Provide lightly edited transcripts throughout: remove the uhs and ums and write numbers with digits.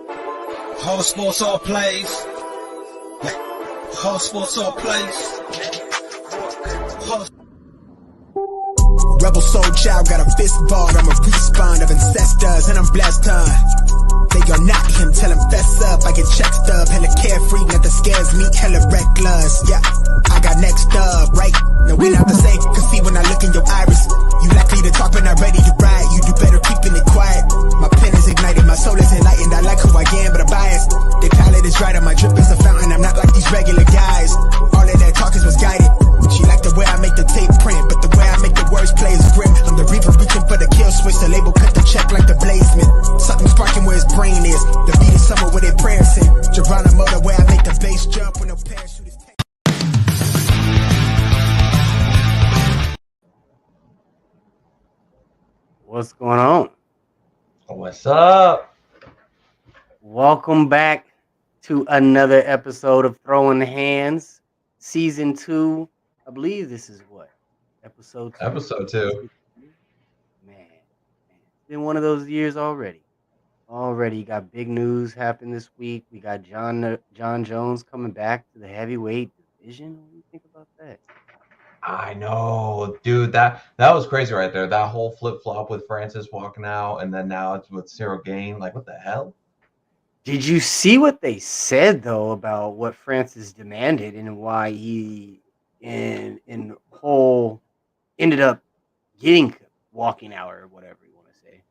Whole sports all plays. Whole sports all plays. Rebel soul child got a fist balled. I'm a respawn of ancestors and I'm blessed, They are not him, tell him fess up. I get checked up, hella carefree, nothing scares me, hella reckless. Yeah, I got next up, right? No, we not the same, cause see when I look in your iris, you likely to talk but not ready to ride. You do better keeping it quiet. My pen is ignited, my soul is enlightened. I like who I am, but I'm biased. The palette is right, and my drip is a fountain. I'm not like these regular guys. All of that talk is misguided. She like the way I make the tape print, but the way I make the words play is grim. I'm the reaper reaching for the kill switch. The label cut the check like the blazement. Something sparking where his brain is. The beat is somewhere where they prayers in. Geronimo, the way I make the bass jump when no parachute is taken. What's going on? What's up? Welcome back to another episode of Throwing Hands, Season 2. I believe this is what? Episode 2? Episode 2. Man, it's been one of those years already. Already got big news happened this week. We got John Jones coming back to the heavyweight division. What do you think about that? I know, dude. That was crazy right there. That whole flip flop with Francis walking out, and then now it's with Cyril Gain. Like, what the hell? Did you see what they said though about what Francis demanded and why he in whole ended up getting walking out or whatever you want to say?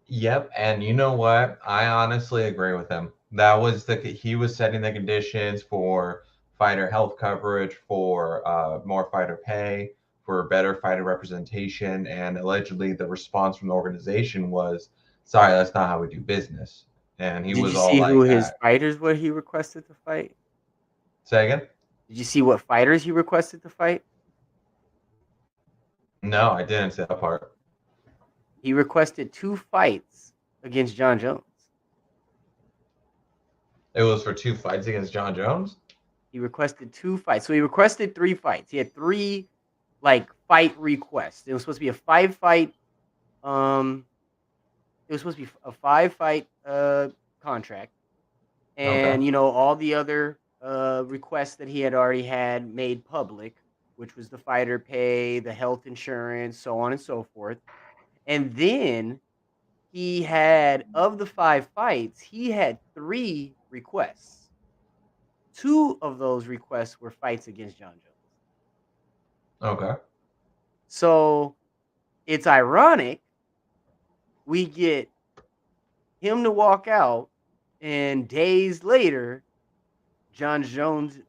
Yep. And you know what? I honestly agree with him. That was he was setting the conditions for fighter health coverage, for more fighter pay, for better fighter representation, and allegedly the response from the organization was, "Sorry, that's not how we do business." And he Did was you all see like who that. his fighters were he requested to fight? Say again? Did you see what fighters he requested to fight? No, I didn't see that part. He requested 2 fights against John Jones. It was for 2 fights against John Jones? He requested 2 fights. So he requested 3 fights. He had 3 fight requests. It was supposed to be a 5-fight it was supposed to be a 5-fight contract. And Okay. all the other requests that he had already had made public, which was the fighter pay, the health insurance, so on and so forth. And then he had, of the 5 fights, he had 3 requests. 2 of those requests were fights against John Jones. Okay. So it's ironic we get him to walk out, and days later, John Jones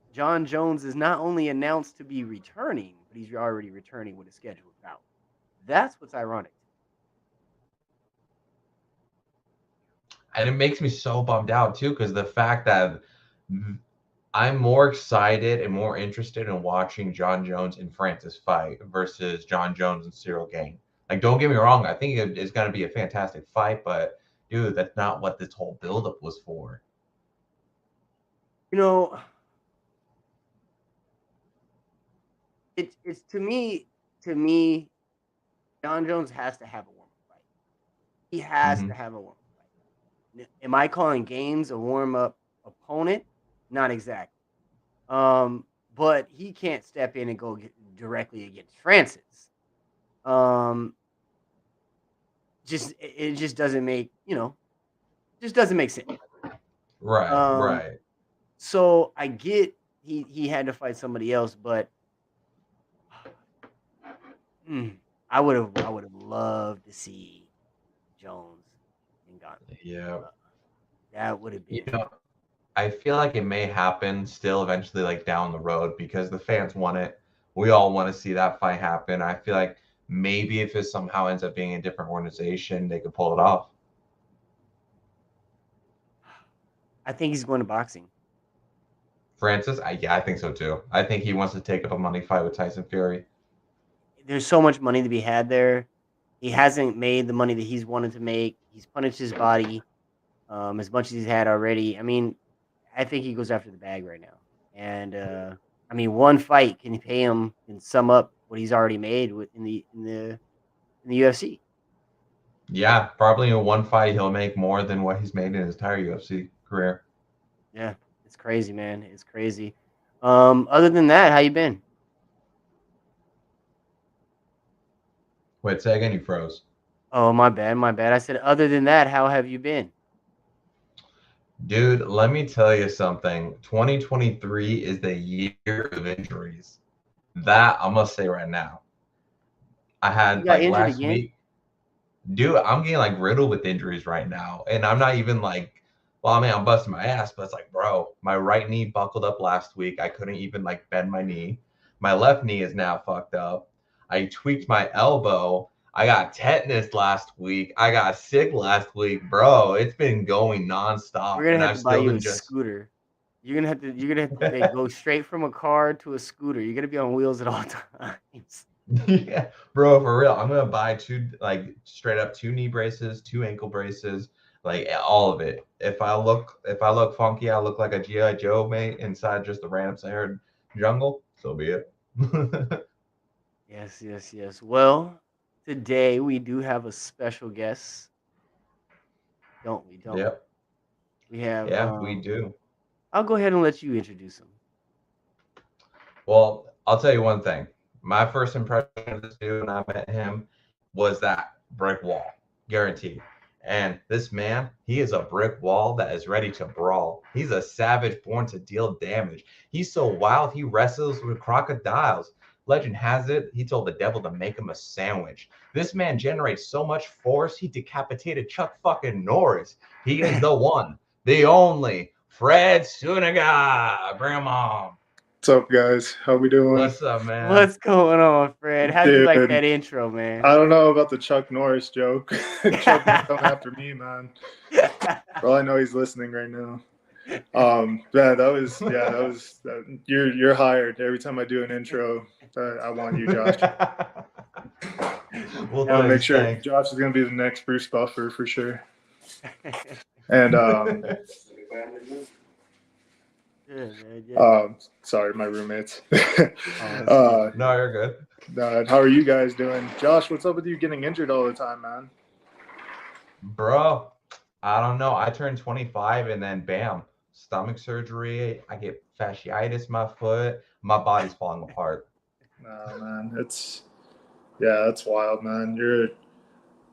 is not only announced to be returning, but he's already returning with a scheduled bout. That's what's ironic. And it makes me so bummed out too, because the fact that I'm more excited and more interested in watching John Jones and Francis fight versus John Jones and Cyril Gain. Like, don't get me wrong, I think it's going to be a fantastic fight, but dude, that's not what this whole buildup was for. It's to me, John Jones has to have a warm-up fight. He has to have a warm-up fight. Am I calling Gaines a warm-up opponent? Not exactly. But he can't step in and go directly against Francis. It just doesn't make sense. Right. So I get he had to fight somebody else, but I would have loved to see Jones and Gauntlet. Yeah. That would have been. I feel like it may happen still eventually, like down the road, because the fans want it. We all want to see that fight happen. I feel like maybe if it somehow ends up being a different organization, they could pull it off. I think he's going to boxing. Francis? I think so too. I think he wants to take up a money fight with Tyson Fury. There's so much money to be had there. He hasn't made the money that he's wanted to make. He's punished his body as much as he's had already. I mean, I think he goes after the bag right now. And one fight can pay him and sum up what he's already made in the UFC. Yeah, probably in one fight he'll make more than what he's made in his entire UFC career. Yeah, it's crazy, man. It's crazy. Other than that, how you been? Wait, say again, you froze. Oh, my bad, my bad. I said, other than that, how have you been? Dude, let me tell you something. 2023 is the year of injuries. That I must say right now. I You had got like injured last again? week, dude, I'm getting like riddled with injuries right now. And I'm not even like, well, I mean, I'm busting my ass, but it's like, bro, my right knee buckled up last week. I couldn't even like bend my knee. My left knee is now fucked up. I tweaked my elbow. I got tetanus last week. I got sick last week, bro. It's been going We're nonstop, gonna and have I've to buy still you been a just. scooter. You're gonna have to like, go straight from a car to a scooter. You're gonna be on wheels at all times. Yeah, bro, for real. I'm gonna buy two, like straight up two knee braces, two ankle braces, like all of it. If I look funky, I look like a GI Joe mate inside just the random Sahara jungle. So be it. Yes, yes, yes. Well, today we do have a special guest, don't we? Don't Yep. we? We have. Yeah, we do. I'll go ahead and let you introduce him. Well, I'll tell you one thing. My first impression of this dude when I met him was that brick wall, guaranteed. And this man, he is a brick wall that is ready to brawl. He's a savage born to deal damage. He's so wild, he wrestles with crocodiles. Legend has it, he told the devil to make him a sandwich. This man generates so much force, he decapitated Chuck fucking Norris. He is the one, the only Fred Suniga. Bring him on. What's up, guys? How we doing? What's up, man? What's going on, Fred? How'd you like Dude, that intro, man? I don't know about the Chuck Norris joke. Chuck might come after me, man. For all I know, he's listening right now. Yeah, you're hired. Every time I do an intro, I want you, Josh. Well, I'll make thanks, sure thanks. Josh is gonna be the next Bruce Buffer for sure. And Yeah, man, yeah. sorry, my roommates. Oh, uh, No, you're good. how are you guys doing? Josh, what's up with you getting injured all the time, man? Bro, I don't know. I turned 25 and then bam, stomach surgery. I get fasciitis in my foot. My body's falling apart. No, man, that's wild, man. You're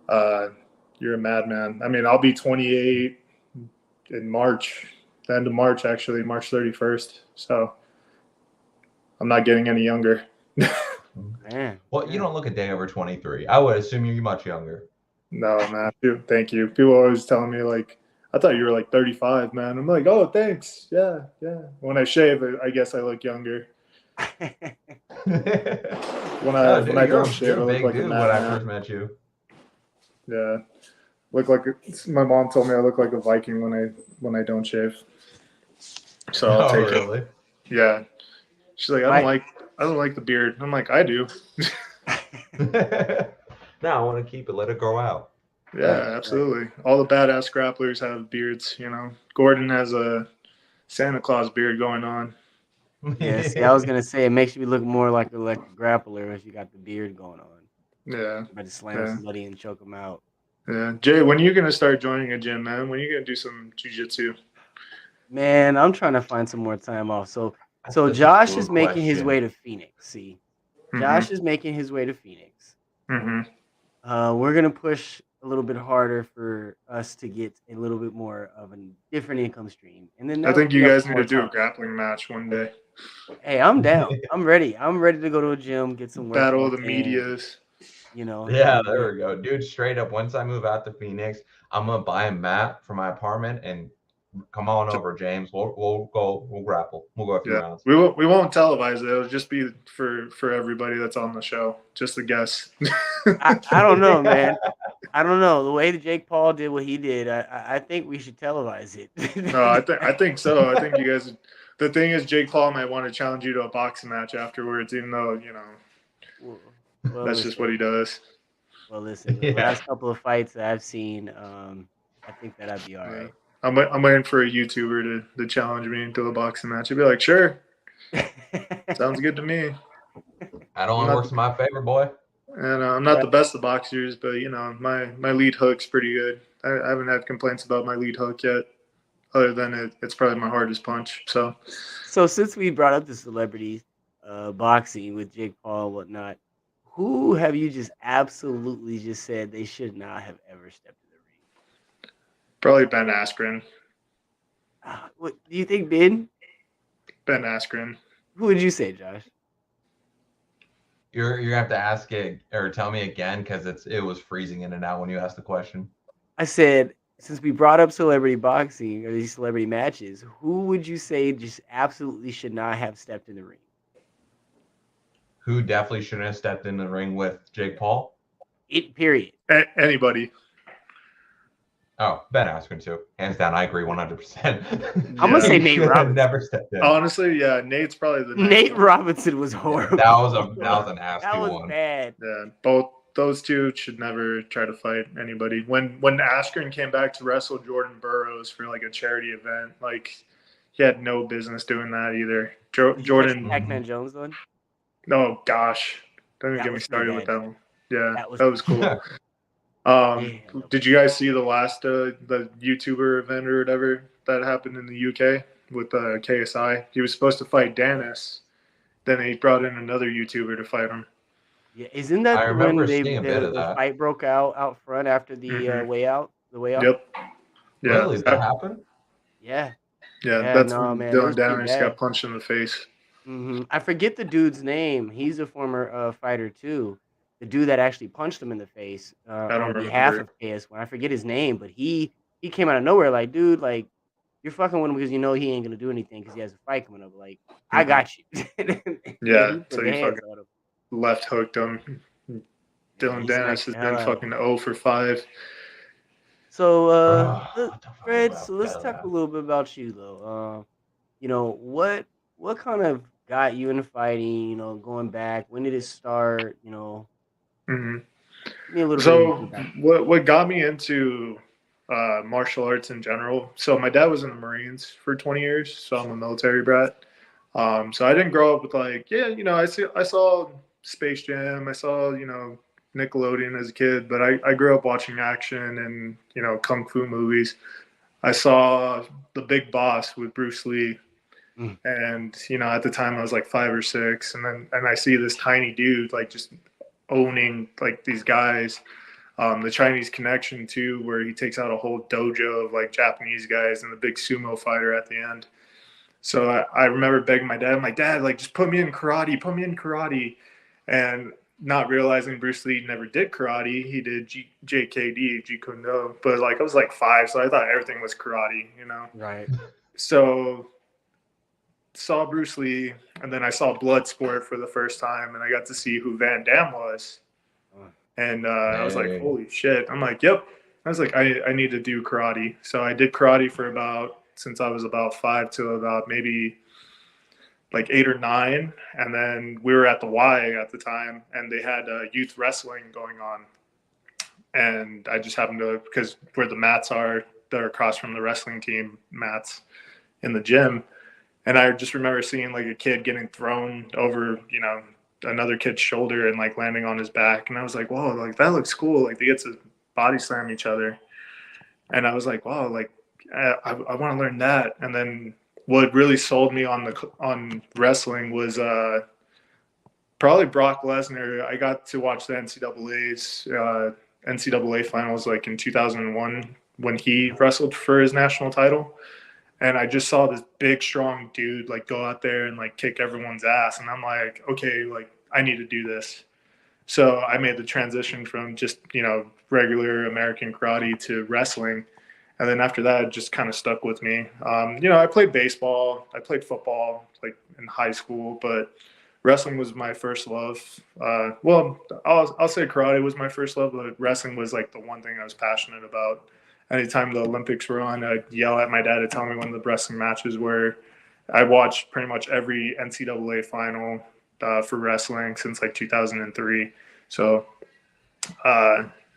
a madman. I mean, I'll be 28 in March, the end of March, actually, March 31st. So I'm not getting any younger. man. Well, you don't look a day over 23. I would assume you're much younger. No, man. Dude, thank you. People always telling me like, I thought you were like 35, man. I'm like, oh, thanks. Yeah, yeah. When I shave, I guess I look younger. When I don't shave, I you're a look big like a dude when I madman. first met you. Yeah, look like my mom told me I look like a Viking when I don't shave. So I'll Oh, take it. really? Yeah. She's like, I don't like the beard. I'm like, I do. No, I want to keep it. Let it grow out. Yeah, absolutely. All the badass grapplers have beards, you know. Gordon has a Santa Claus beard going on. Yeah, see, I was gonna say it makes you look more like a grappler if you got the beard going on. Yeah. About to slam Yeah. somebody and choke them out. Yeah. Jay, when are you gonna start joining a gym, man? When are you gonna do some jujitsu? Man, I'm trying to find some more time off. So That's such a Josh good is making his question. way to Phoenix. See, Mhm. Josh is making his way to Phoenix. Mm-hmm. We're gonna push a little bit harder for us to get a little bit more of a different income stream, and then I that'll think free you up guys some need more to do a time. grappling match one day. Hey, I'm down. I'm ready. I'm ready to go to a gym, get some Battle of the workouts in, medias. You know, Yeah, and there we go. Dude, straight up, once I move out to Phoenix, I'm gonna buy a mat for my apartment and come on over, James. We'll grapple. We'll go a few Yeah, rounds. we won't televise it. It'll just be for everybody that's on the show. Just a guess. I don't know, man. I don't know. The way that Jake Paul did what he did, I think we should televise it. No, I think so. I think you guys. The thing is, Jake Paul might want to challenge you to a boxing match afterwards, even though Well, that's just what he does. Well, listen. The Yeah. last couple of fights that I've seen, I think that I'd be all right. I'm waiting for a YouTuber to challenge me into a boxing match. I'd be like, sure, sounds good to me. That only works in my favor, boy. And I'm not the best of boxers, but my lead hook's pretty good. I haven't had complaints about my lead hook yet, other than it's probably my hardest punch. So since we brought up the celebrities, boxing with Jake Paul and whatnot, who have you just absolutely just said they should not have ever stepped in the ring? probably Ben Askren. What do you think, Ben? Ben Askren. Who would you say, Josh? You're gonna have to ask it or tell me again because it was freezing in and out when you asked the question. I said, since we brought up celebrity boxing or these celebrity matches, who would you say just absolutely should not have stepped in the ring? Who definitely shouldn't have stepped in the ring with Jake Paul? Period. Anybody. Oh, Ben Askren too. Hands down, I agree 100%. I'm gonna say Nate Robinson. Never stepped in. Honestly, yeah, Nate's probably the Nate Robinson was horrible. That was a nasty That was one. bad. Yeah, both those two should never try to fight anybody. When Askren came back to wrestle Jordan Burroughs for like a charity event, like he had no business doing that either. Jordan Pac-Man Jones one. Oh gosh, don't even That get me was started pretty with bad. that one. Yeah, That was- that was cool. Did you guys see the last the YouTuber event or whatever that happened in the UK with KSI? He was supposed to fight Dennis, then they brought in another YouTuber to fight him. Yeah, isn't that I the remember when seeing a bit of the that. fight broke out front after the way out? The way out. Yep. Yeah. Really? That happened? Yeah. Yeah, that's no, when man, it was Dylan pretty Dennis bad. got punched in the face. I forget the dude's name. He's a former fighter too. The dude that actually punched him in the face on behalf of KS1. I forget his name, but he came out of nowhere like, dude, like you're fucking with him because you know he ain't gonna do anything because he has a fight coming up. Like, I got you. Yeah, he so he fucking left hooked him. Dylan Dennis has been fucking 0 for 5. So, Fred, so let's talk a little bit about you though. What kind of got you into fighting? Going back, when did it start? Give me a little So bit. what got me into martial arts in general? So my dad was in the Marines for 20 years, so I'm a military brat. So I didn't grow up with I saw Space Jam, I saw Nickelodeon as a kid, but I grew up watching action and kung fu movies. I saw The Big Boss with Bruce Lee. And at the time I was like 5 or 6, and I see this tiny dude like just owning like these guys. The Chinese Connection too, where he takes out a whole dojo of like Japanese guys and the big sumo fighter at the end. So I remember begging my dad, I'm like, Dad, like just put me in karate, and not realizing Bruce Lee never did karate. He did JKD, Jeet Kune Do, but like I was like 5, so I thought everything was karate, Right. So saw Bruce Lee, and then I saw Bloodsport for the first time, and I got to see who Van Damme was. And I was like, holy shit. I'm like, yep. I was like, I need to do karate. So I did karate for since I was about 5 to about maybe like 8 or 9. And then we were at the Y at the time, and they had youth wrestling going on. And I just happened to, because where the mats are, they're across from the wrestling team mats in the gym. And I just remember seeing like a kid getting thrown over, another kid's shoulder and like landing on his back. And I was like, whoa, like that looks cool. Like they get to body slam each other. And I was like, wow, like I want to learn that. And then what really sold me on wrestling was probably Brock Lesnar. I got to watch the NCAA finals like in 2001 when he wrestled for his national title. And I just saw this big, strong dude like go out there and like kick everyone's ass. And I'm like, okay, like I need to do this. So I made the transition from just, regular American karate to wrestling. And then after that, it just kind of stuck with me. I played baseball. I played football like in high school, but wrestling was my first love. Well, I'll say karate was my first love, but wrestling was like the one thing I was passionate about. Anytime the Olympics were on, I'd yell at my dad to tell me when the wrestling matches were. I watched pretty much every NCAA final for wrestling since like 2003. So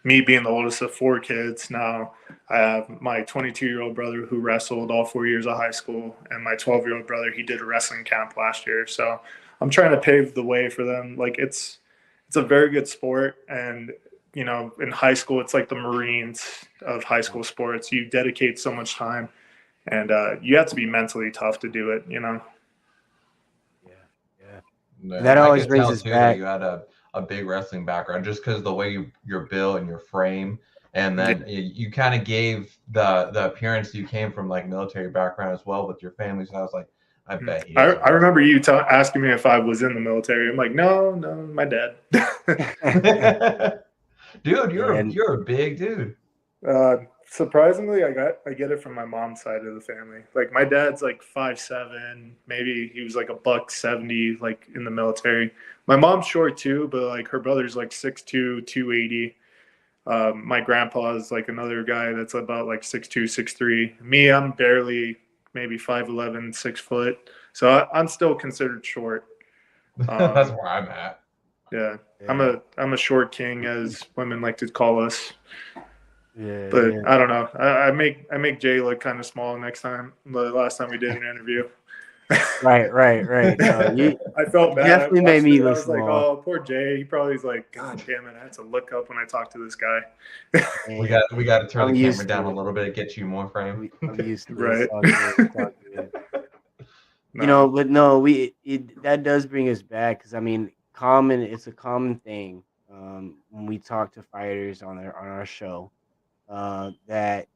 me being the oldest of 4 kids now, I have my 22-year-old brother who wrestled all 4 years of high school, and my 12-year-old brother, he did a wrestling camp last year. So I'm trying to pave the way for them. Like it's it's a very good sport. And, you know, in high school, it's like the Marines of high school sports. You dedicate so much time, and you have to be mentally tough to do it, you know? Yeah. Yeah, That I always could brings tell us too that back. you had a big wrestling background just because the way you're built and your frame, and Yeah. then you kind of gave the appearance you came from like military background as well with your family. So I was like, I bet he doesn't I remember wrestle. you asking me if I was in the military. I'm like, no, my dad. Dude, And you're a big dude. Surprisingly, I get it from my mom's side of the family. Like my dad's like 5'7", maybe he was like a $170, like in the military. My mom's short too, but like her brother's like 6'2", 280. My grandpa is like another guy that's about like 6'2", 6'3". Me, I'm barely maybe 5'11", 6 foot. So I'm still considered short. That's where I'm at. Yeah, yeah, I'm a short king, as women like to call us. But yeah. I don't know. I make Jay look kind of small next time. The last time we did an interview, Right. No, you I felt bad. I definitely made watched me it. I look was like, small. "Oh, poor Jay." He probably is like, "God damn it! I had to look up when I talked to this guy." And We got to turn I'm the camera used down to a it. little bit, get you more frame. I'm used to it. It's Right. all good. It's all good. No. But no, that does bring us back because I mean, it's a common thing when we talk to fighters on our show that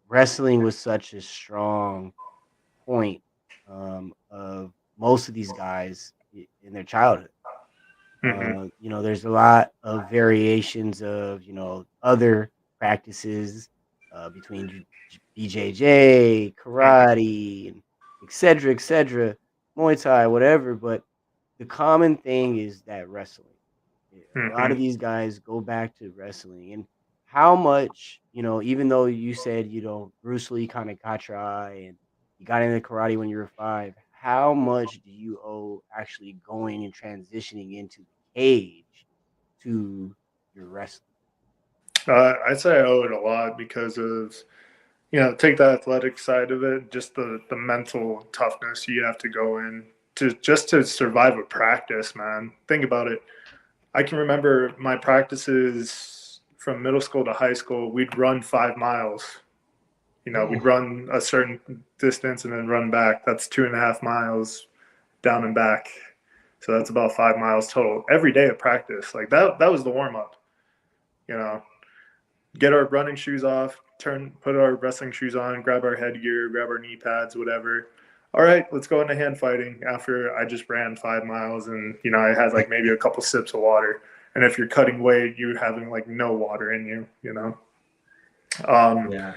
wrestling was such a strong point of most of these guys in their childhood. Hmm. There's a lot of variations of other practices between BJJ, karate, and et cetera, Muay Thai, whatever. But the common thing is that wrestling. A lot Hmm. of these guys go back to wrestling, and how much even though you said Bruce Lee kind of got your eye, and you got into karate when you were 5. How much do you owe actually going and transitioning into the cage to your wrestling? I'd say I owe it a lot because of, take the athletic side of it, just the mental toughness you have to go in to survive a practice, man. Think about it. I can remember my practices from middle school to high school. We'd run 5 miles. We'd Ooh. run a certain distance and then run back. That's 2.5 miles down and back. So that's about 5 miles total every day of practice. Like that was the warm up. You know, get our running shoes off, put our wrestling shoes on, grab our headgear, grab our knee pads, whatever. All right, let's go into hand fighting after I just ran 5 miles and, I had like maybe a couple sips of water. And if you're cutting weight, you're having like no water in you. Um, Yeah.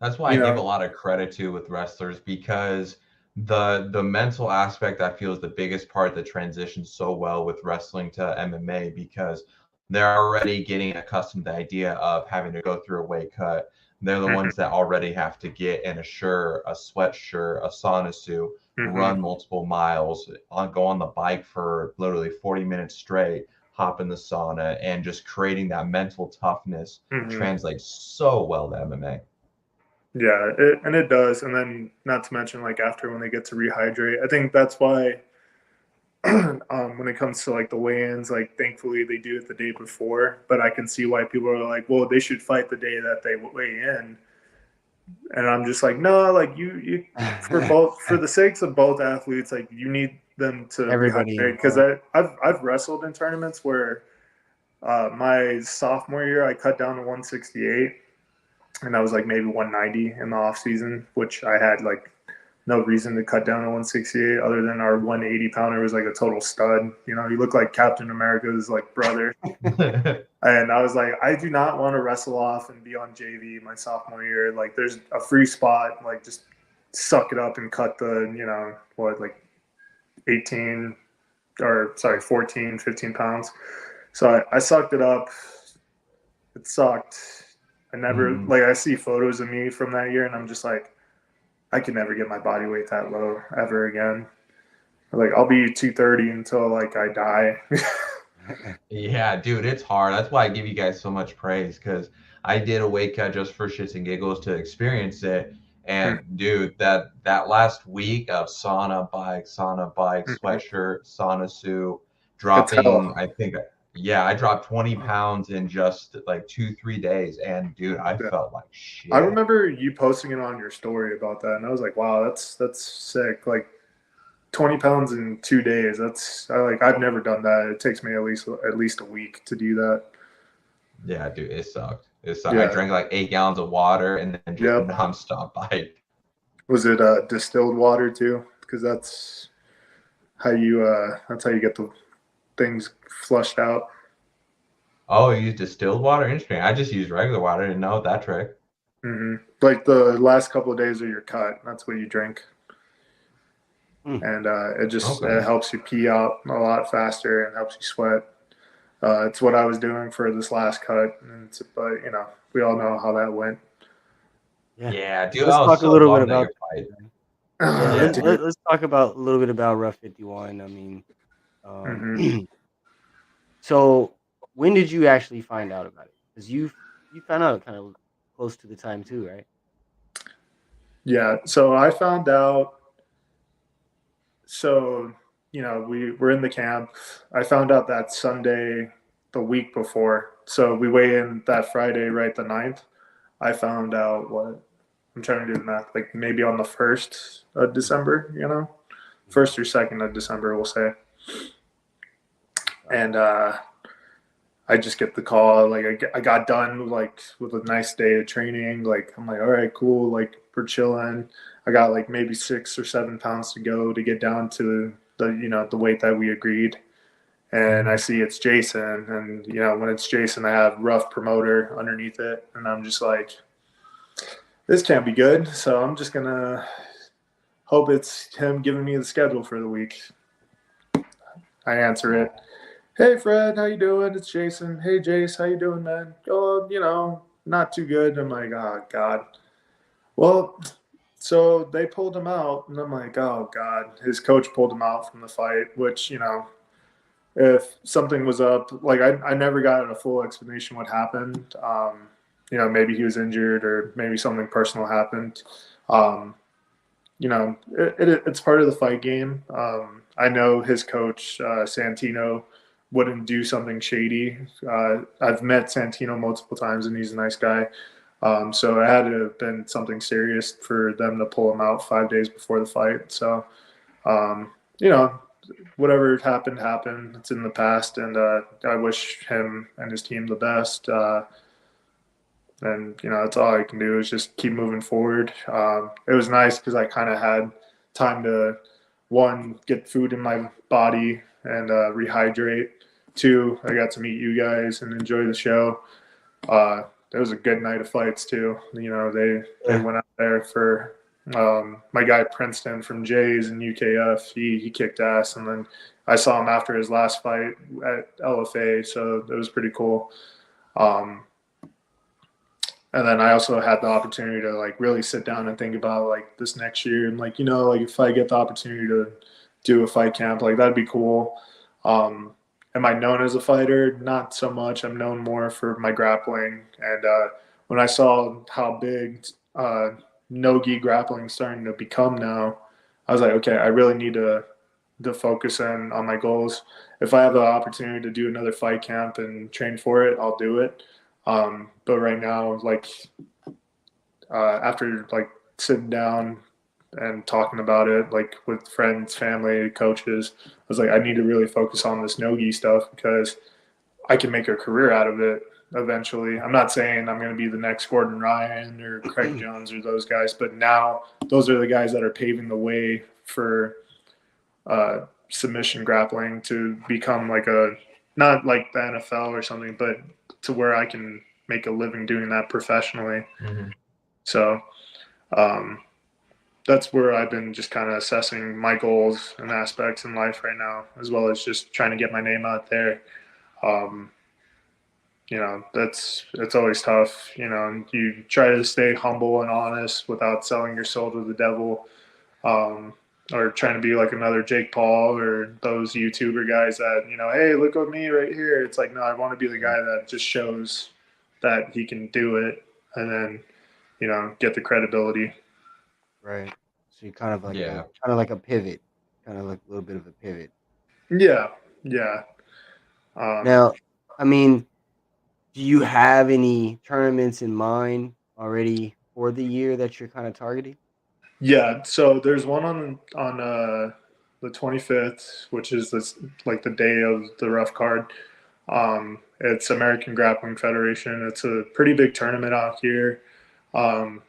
That's why I you give a know, lot of credit to with wrestlers because the mental aspect I feel is the biggest part that transitions so well with wrestling to MMA because they're already getting accustomed to the idea of having to go through a weight cut. They're the mhm, ones that already have to get in a shirt, a sweatshirt, a sauna suit, mhm, run multiple miles, go on the bike for literally 40 minutes straight, hop in the sauna, and just creating that mental toughness mhm. translates so well to MMA. Yeah, and it does. And then not to mention like after when they get to rehydrate, I think that's why when it comes to like the weigh-ins, like thankfully they do it the day before. But I can see why people are like, well, they should fight the day that they weigh in. And I'm just like, no, like you for the sakes of both athletes, like you need them to Everybody rehydrate because involved. I've wrestled in tournaments where my sophomore year I cut down to 168 and I was like maybe 190 in the off season, which I had like no reason to cut down to 168 other than our 180 pounder was like a total stud. He looked like Captain America's like brother. And I was like, I do not want to wrestle off and be on JV my sophomore year. Like, there's a free spot. Like, just suck it up and cut the, like 18 or sorry, 14, 15 pounds. So I sucked it up. It sucked. I never, Mhm. like, I see photos of me from that year and I'm just like, I can never get my body weight that low ever again. Like, I'll be 230 until like I die. Yeah, dude, it's hard. That's why I give you guys so much praise because I did a weight cut just for shits and giggles to experience it. And dude, that last week of sauna bike, sweatshirt, sauna suit, It's dropping, hell. I think Yeah, I dropped 20 pounds in just like 2-3 days, and dude, I felt like shit. I remember you posting it on your story about that, and I was like, wow, that's sick. Like 20 pounds in 2 days. I've never done that. It takes me at least a week to do that. Yeah, dude, it sucked. I Yeah. drank like 8 gallons of water and then just Yep. nonstop bike. Was it distilled water too? Because that's how you get the things flushed out. Oh, you use distilled water? Interesting. I just use regular water. I didn't know that trick. Like the last couple of days of your cut, that's what you drink. And it helps you pee out a lot faster and helps you sweat. It's what I was doing for this last cut, but we all know how that went. Yeah, dude. Let's talk a little bit about fight. Let's talk about a little bit about Rough 51. I mean, so when did you actually find out about it? Because you found out kind of close to the time too, right? Yeah. So I found out. So we were in the camp. I found out that Sunday, the week before. So we weigh in that Friday, right, the 9th. I found out what I'm trying to do the math, like maybe on the 1st of December, 1st or 2nd of December, we'll say. And I just get the call. Like I got done like with a nice day of training. Like I'm like, all right, cool. Like we're chilling. I got like maybe 6 or 7 pounds to go to get down to the weight that we agreed. And I see it's Jason, and when it's Jason, I have Rough Promoter underneath it, and I'm just like, this can't be good. So I'm just gonna hope it's him giving me the schedule for the week. I answer it. Hey Fred, how you doing? It's Jason. Hey Jace, how you doing, man? Oh, not too good. I'm like, oh God. Well, so they pulled him out, and I'm like, oh God. His coach pulled him out from the fight, which, if something was up, like I never got a full explanation what happened. Maybe he was injured or maybe something personal happened. It's part of the fight game. I know his coach, Santino, wouldn't do something shady. I've met Santino multiple times, and he's a nice guy. So it had to have been something serious for them to pull him out 5 days before the fight. So, whatever happened. It's in the past, and I wish him and his team the best. And that's all I can do is just keep moving forward. It was nice because I kind of had time to, one, get food in my body and rehydrate. Two, I got to meet you guys and enjoy the show. It was a good night of fights too. They went out there for my guy Princeton from Jays and UKF. He kicked ass, and then I saw him after his last fight at LFA, so it was pretty cool. And then I also had the opportunity to like really sit down and think about like this next year, and like if I get the opportunity to do a fight camp, like that'd be cool. Am I known as a fighter? Not so much. I'm known more for my grappling. And when I saw how big no-gi grappling is starting to become now, I was like, okay, I really need to focus in on my goals. If I have the opportunity to do another fight camp and train for it, I'll do it. But right now, like after like sitting down and talking about it, like with friends, family, coaches, I was like, I need to really focus on this no-gi stuff because I can make a career out of it eventually. I'm not saying I'm going to be the next Gordon Ryan or Craig Jones or those guys, but now those are the guys that are paving the way for submission grappling to become like not like the NFL or something, but to where I can make a living doing that professionally. So that's where I've been just kind of assessing my goals and aspects in life right now, as well as just trying to get my name out there. It's always tough, and you try to stay humble and honest without selling your soul to the devil, or trying to be like another Jake Paul or those YouTuber guys that, hey, look at me right here. It's like, no, I want to be the guy that just shows that he can do it and then, get the credibility. Right. So you're kind of like a pivot, kind of like a little bit of a pivot. Yeah. Yeah. Now, I mean, do you have any tournaments in mind already for the year that you're kind of targeting? Yeah, so there's one on the 25th, which is like the day of the rough card. It's American Grappling Federation. It's a pretty big tournament out here. AZ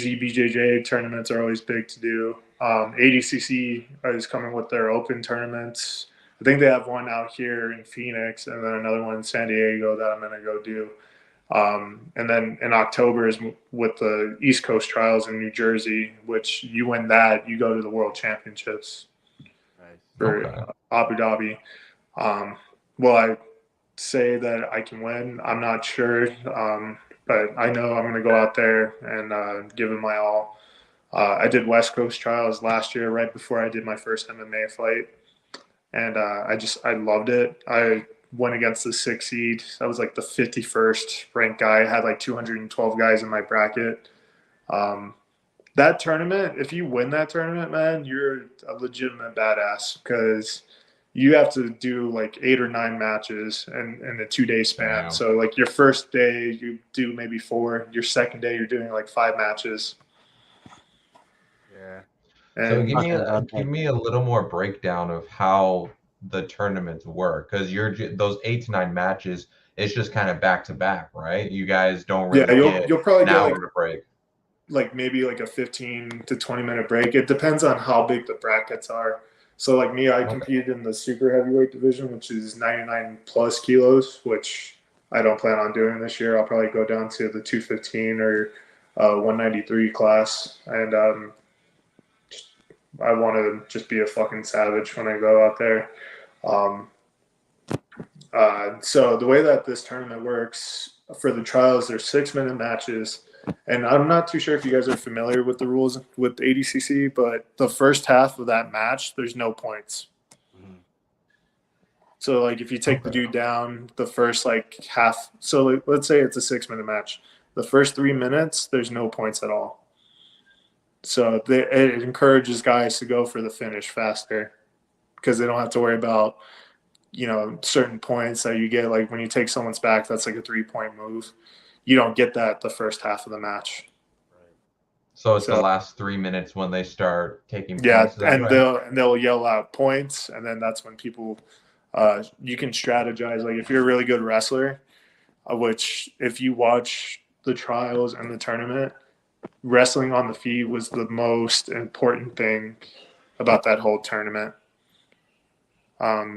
BJJ tournaments are always big to do. ADCC is coming with their open tournaments. I think they have one out here in Phoenix and then another one in San Diego that I'm going to go do. And then in October is with the East Coast Trials in New Jersey, which you win that, you go to the World Championships for Abu Dhabi. Will I say that I can win? I'm not sure, but I know I'm going to go out there and give it my all. I did West Coast Trials last year, right before I did my first MMA fight, and I loved it. I went against the 6th seed. I was like the 51st ranked guy. I had like 212 guys in my bracket. That tournament, if you win that tournament, man, you're a legitimate badass because you have to do like 8 or 9 matches in a 2-day span. Wow. So like your first day, you do maybe 4. Your second day, you're doing like 5 matches. Yeah. And so give me a little more breakdown of how the tournaments work, because those 8 to 9 matches, it's just kind of back to back, right? You guys don't really you'll probably get like, a break, like maybe like a 15 to 20-minute break. It depends on how big the brackets are. So like me, I competed in the super heavyweight division, which is 99 plus kilos, which I don't plan on doing this year. I'll probably go down to the 215 or 193 class, and I want to just be a fucking savage when I go out there. So the way that this tournament works for the trials, there's 6-minute matches, and I'm not too sure if you guys are familiar with the rules with ADCC, but the first half of that match, there's no points. So like if you take the dude down the first like half, so like, let's say it's a 6-minute match, the first 3 minutes, there's no points at all. So it encourages guys to go for the finish faster because they don't have to worry about, certain points that you get. Like when you take someone's back, that's like a 3-point move. You don't get that the first half of the match. Right. So it's the last 3 minutes when they start taking points. Yeah, and they'll yell out points, and then that's when people you can strategize. Like if you're a really good wrestler, which if you watch the trials and the tournament, wrestling on the feet was the most important thing about that whole tournament.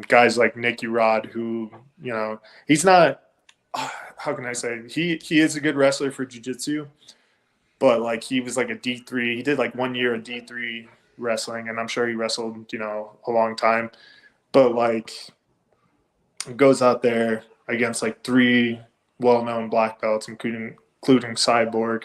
Guys like Nicky Rod, who, he's not, how can I say, he is a good wrestler for jiu-jitsu, but like he was like a D3. He did like 1 year of D3 wrestling, and I'm sure he wrestled, a long time. But like goes out there against like 3 well-known black belts, including Cyborg,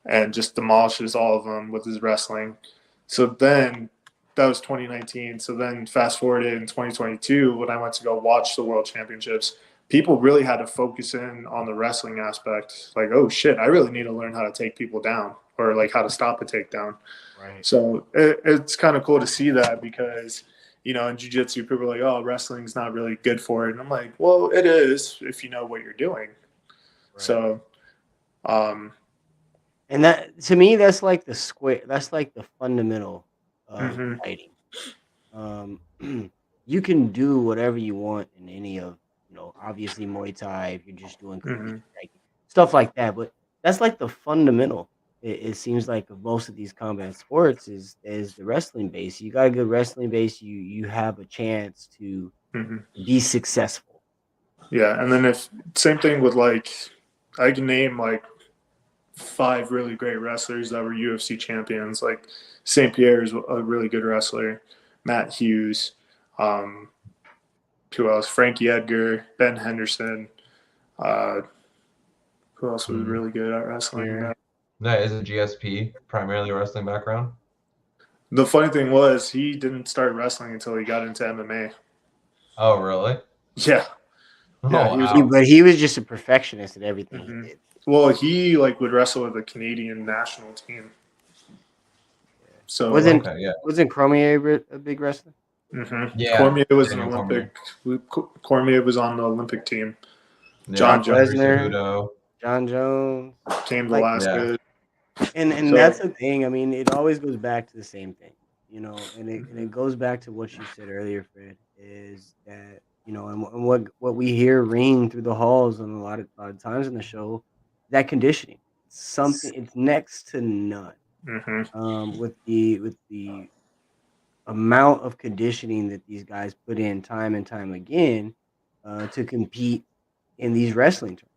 and just demolishes all of them with his wrestling. So then that was 2019. So then fast forward in 2022, when I went to go watch the World Championships, people really had to focus in on the wrestling aspect. Like, oh shit, I really need to learn how to take people down, or like how to stop a takedown. Right. So it's kind of cool to see that because, in jiu-jitsu, people are like, oh, wrestling's not really good for it. And I'm like, well, it is if you know what you're doing. Right. So, and that, to me, that's like the square. That's like the fundamental of fighting. You can do whatever you want in any of, obviously Muay Thai, if you're just doing stuff like that. But that's like the fundamental. It seems like of most of these combat sports is the wrestling base. You got a good wrestling base, you have a chance to be successful. Yeah, and then same thing with like, I can name like 5 really great wrestlers that were UFC champions. Like St. Pierre is a really good wrestler. Matt Hughes. Who else? Frankie Edgar, Ben Henderson. Who else was really good at wrestling? That is a GSP, primarily wrestling background. The funny thing was he didn't start wrestling until he got into MMA. Oh, really? Yeah. But he was just a perfectionist at everything he did. Well, he would wrestle with the Canadian national team. So wasn't Cormier a big wrestler? Mm-hmm. Yeah, Cormier was an Daniel Olympic. Cormier was on the Olympic team. Yeah, John Jones Lesnar. Cejudo. John Jones. Cain Like, Yeah. Velasquez. and So that's the thing. I mean, it always goes back to the same thing, and it Mhm. goes back to what you said earlier, Fred, is that and what we hear ring through the halls and a lot of times in the show, that conditioning, it's next to none. Mhm. With the amount of conditioning that these guys put in time and time again to compete in these wrestling tournaments.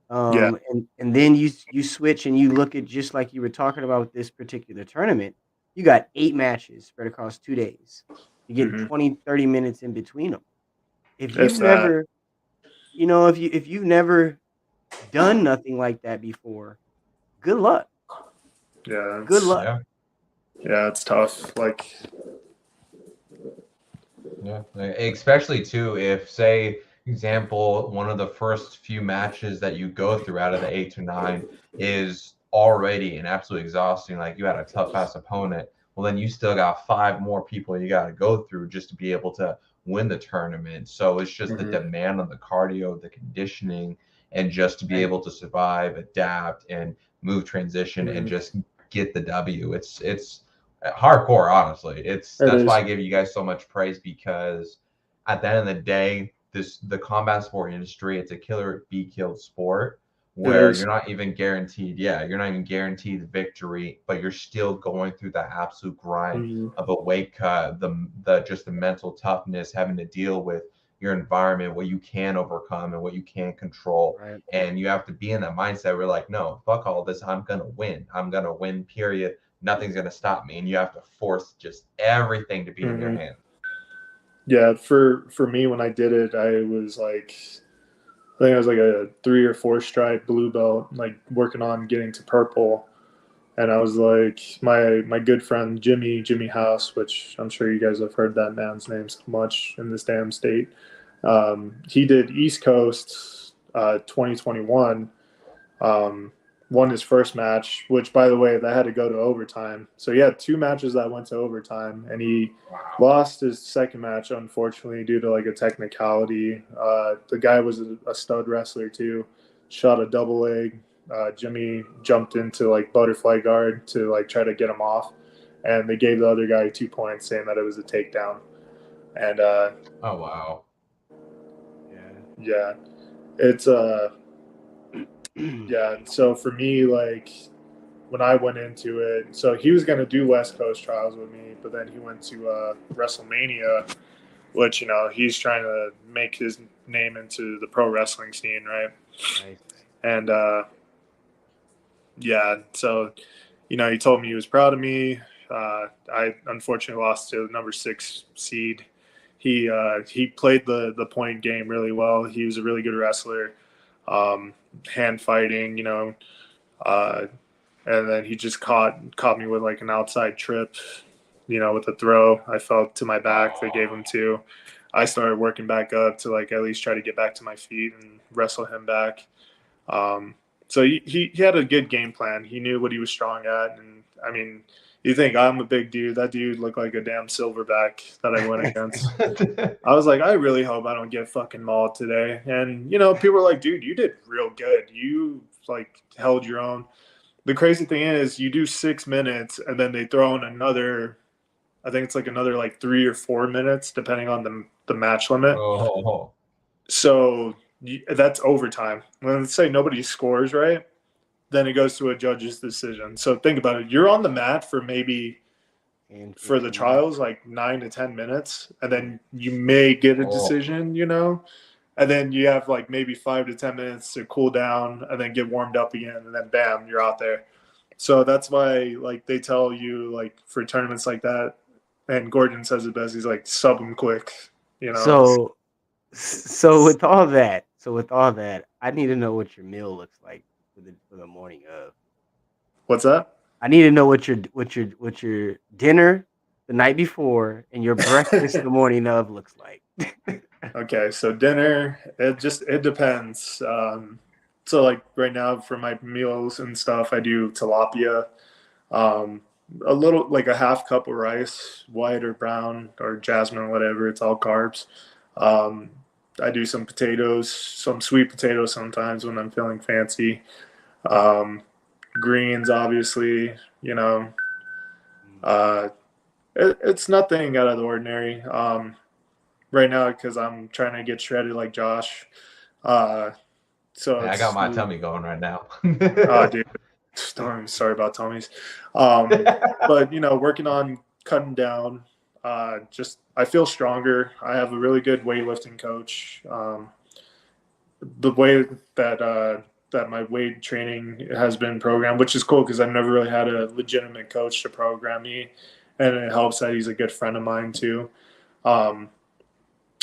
Yeah. And then you switch and you look at, just like you were talking about with this particular tournament, you got 8 matches spread across 2 days. You're getting Mhm. 20, 30 minutes in between them. If you've If that. never, if you've never done nothing like that before, good luck. Yeah. Good luck. Yeah. Yeah. It's tough. Like. Yeah. Especially too, if say example, one of the first few matches that you go through out of the 8 to 9 is already an absolute exhausting, like you had a tough ass opponent. Well, then you still got 5 more people you got to go through just to be able to win the tournament. So it's just the Mhm. demand on the cardio, the conditioning, and just to be Right. able to survive, adapt, and move transition and Mhm. just get the W. It's hardcore, honestly. It That's why is. I give you guys so much praise, because at the end of the day, the combat sport industry, it's a killer be killed sport It where is. you're not even guaranteed, you're not even guaranteed victory, but you're still going through that absolute grind Mhm. of a weight cut, the just the mental toughness, having to deal with your environment, what you can overcome and what you can't control. Right. And you have to be in that mindset where like, no, fuck all this. I'm gonna win. I'm gonna win, period. Nothing's gonna stop me. And you have to force just everything to be in your Mhm. hand. Yeah. For me, when I did it, I was like, I think I was like a 3 or 4 stripe blue belt, like working on getting to purple. And I was like, my good friend Jimmy House, which I'm sure you guys have heard that man's name so much in this damn state. He did East Coast 2021. Won his first match, which, by the way, that had to go to overtime. So he had 2 matches that went to overtime, and he lost his second match, unfortunately, due to like a technicality. The guy was a stud wrestler too, shot a double leg. Jimmy jumped into like butterfly guard to like try to get him off, and they gave the other guy 2 points, saying that it was a takedown. And Oh wow. yeah, it's yeah. So for me, like when I went into it, so he was going to do West Coast trials with me, but then he went to WrestleMania, which he's trying to make his name into the pro wrestling scene, right? Nice. And yeah, so he told me he was proud of me. I unfortunately lost to the number 6 seed. He played the point game really well. He was a really good wrestler, hand fighting, uh, and then he just caught me with like an outside trip, with a throw. I fell to my back. They gave him 2. I started working back up to like at least try to get back to my feet and wrestle him back. Um, so he had a good game plan. He knew what he was strong at, and I mean, you think I'm a big dude? That dude looked like a damn silverback that I went against. I was like, I really hope I don't get fucking mauled today. And people were like, dude, you did real good. You like held your own. The crazy thing is, you do 6 minutes, and then they throw in another. I think it's like another like 3 or 4 minutes, depending on the match limit. Oh, So that's overtime. Let's say nobody scores, right? Then it goes to a judge's decision. So think about it. You're on the mat for maybe And for the 15 trials like 9 to 10 minutes, and then you may get a oh. decision, and then you have like maybe 5 to 10 minutes to cool down and then get warmed up again, and then bam, you're out there. So that's why like they tell you like for tournaments like that, and Gordon says it best. He's like sub them quick, So with all that, I need to know what your meal looks like for the morning of. What's that? I need to know what your dinner the night before and your breakfast the morning of looks like. Okay, so dinner, it depends. So like right now for my meals and stuff, I do tilapia. a little, like a half cup of rice, white or brown or jasmine, whatever. It's all carbs. Um, I do some potatoes, some sweet potatoes sometimes when I'm feeling fancy. Um, Greens, obviously, you know. Uh, it's nothing out of the ordinary. Right now, because I'm trying to get shredded like Josh. So I got it's, my tummy going right now. oh, dude, sorry about tummies. But you know, working on cutting down. Just I feel stronger. I have a really good weightlifting coach. The way that my weight training has been programmed, which is cool because I've never really had a legitimate coach to program me, and it helps that he's a good friend of mine too. Um,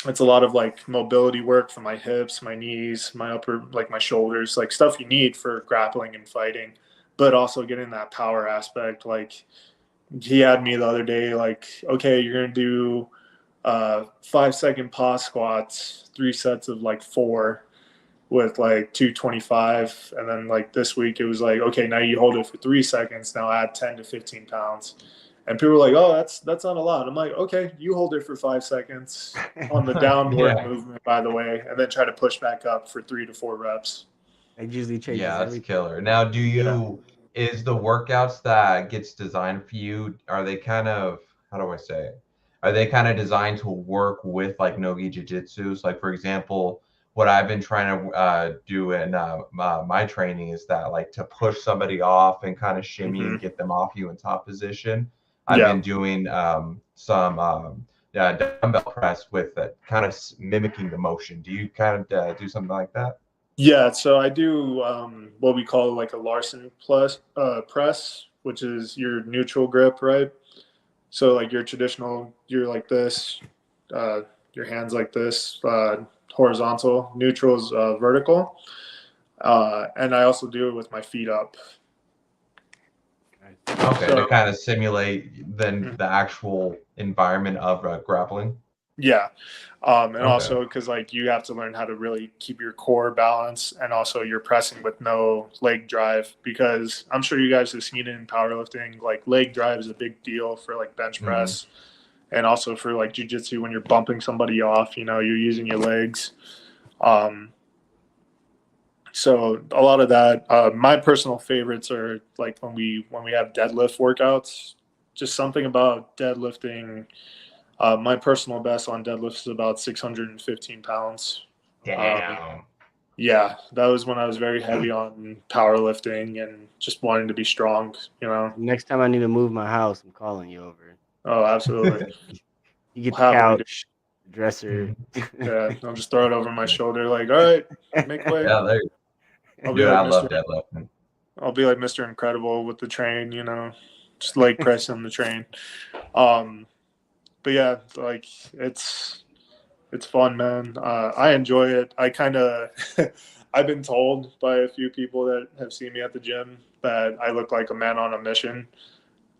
it's a lot of like mobility work for my hips, my knees, my upper, like my shoulders, like stuff you need for grappling and fighting, but also getting that power aspect. Like he had me the other day, like, okay, you're gonna do 5-second pause squats, 3 sets of like 4 with like 225, and then like this week it was like, okay, now you hold it for 3 seconds, now add 10 to 15 pounds. And people were like, oh, that's not a lot. I'm like, okay, you hold it for 5 seconds on the downward movement, by the way, and then try to push back up for 3 to 4 reps. It usually changes Yeah, that's everything. killer. Now, is the workouts that gets designed for you, are they kind of, how do I say it? Are they kind of designed to work with like Nogi Jiu-Jitsu? Like, for example, what I've been trying to do in my training is that like to push somebody off and kind of shimmy and get them off you in top position. I've been doing some dumbbell press with it, kind of mimicking the motion. Do you kind of do something like that? Yeah, so I do what we call like a Larson plus press, which is your neutral grip, right? So like your traditional, you're like this, your hands like this, horizontal, neutral's vertical, and I also do it with my feet up. Okay, to kind of simulate then the actual environment of grappling. Yeah, and also because like you have to learn how to really keep your core balance, and also you're pressing with no leg drive, because I'm sure you guys have seen it in powerlifting. Like leg drive is a big deal for like bench press, and also for like jiu-jitsu when you're bumping somebody off. You know, you're using your legs. So a lot of that. My personal favorites are like when we have deadlift workouts. Just something about deadlifting. My personal best on deadlifts is about 615 pounds. Damn. Yeah, that was when I was very heavy on powerlifting and just wanting to be strong, you know. Next time I need to move my house, I'm calling you over. Oh, absolutely. You get the couch, the dresser. Yeah, I'll just throw it over my shoulder like, all right, make way. Yeah, there you go. Dude, I love deadlifting. I'll be like Mr. Incredible with the train, you know, just leg press on the train. But yeah, like it's fun, man. I enjoy it. I kind of I've been told by a few people that have seen me at the gym that I look like a man on a mission.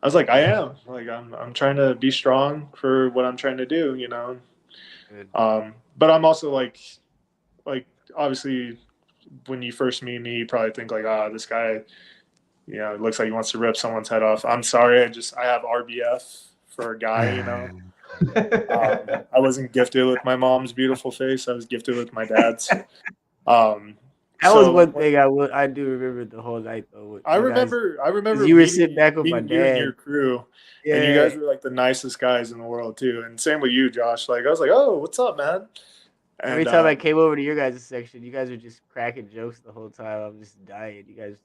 I was like, I am. Like I'm trying to be strong for what I'm trying to do, you know. But I'm also like obviously when you first meet me, you probably think like, this guy, you know, it looks like he wants to rip someone's head off. I'm sorry, I have RBF for a guy, you know. I wasn't gifted with my mom's beautiful face. I was gifted with my dad's. That was one thing I do remember the whole night though. I remember you were sitting back with my dad. You and your crew, and you guys were like the nicest guys in the world too. And same with you, Josh. Like I was like, oh, what's up, man? And, every time I came over to your guys' section, you guys were just cracking jokes the whole time. I'm just dying. You guys.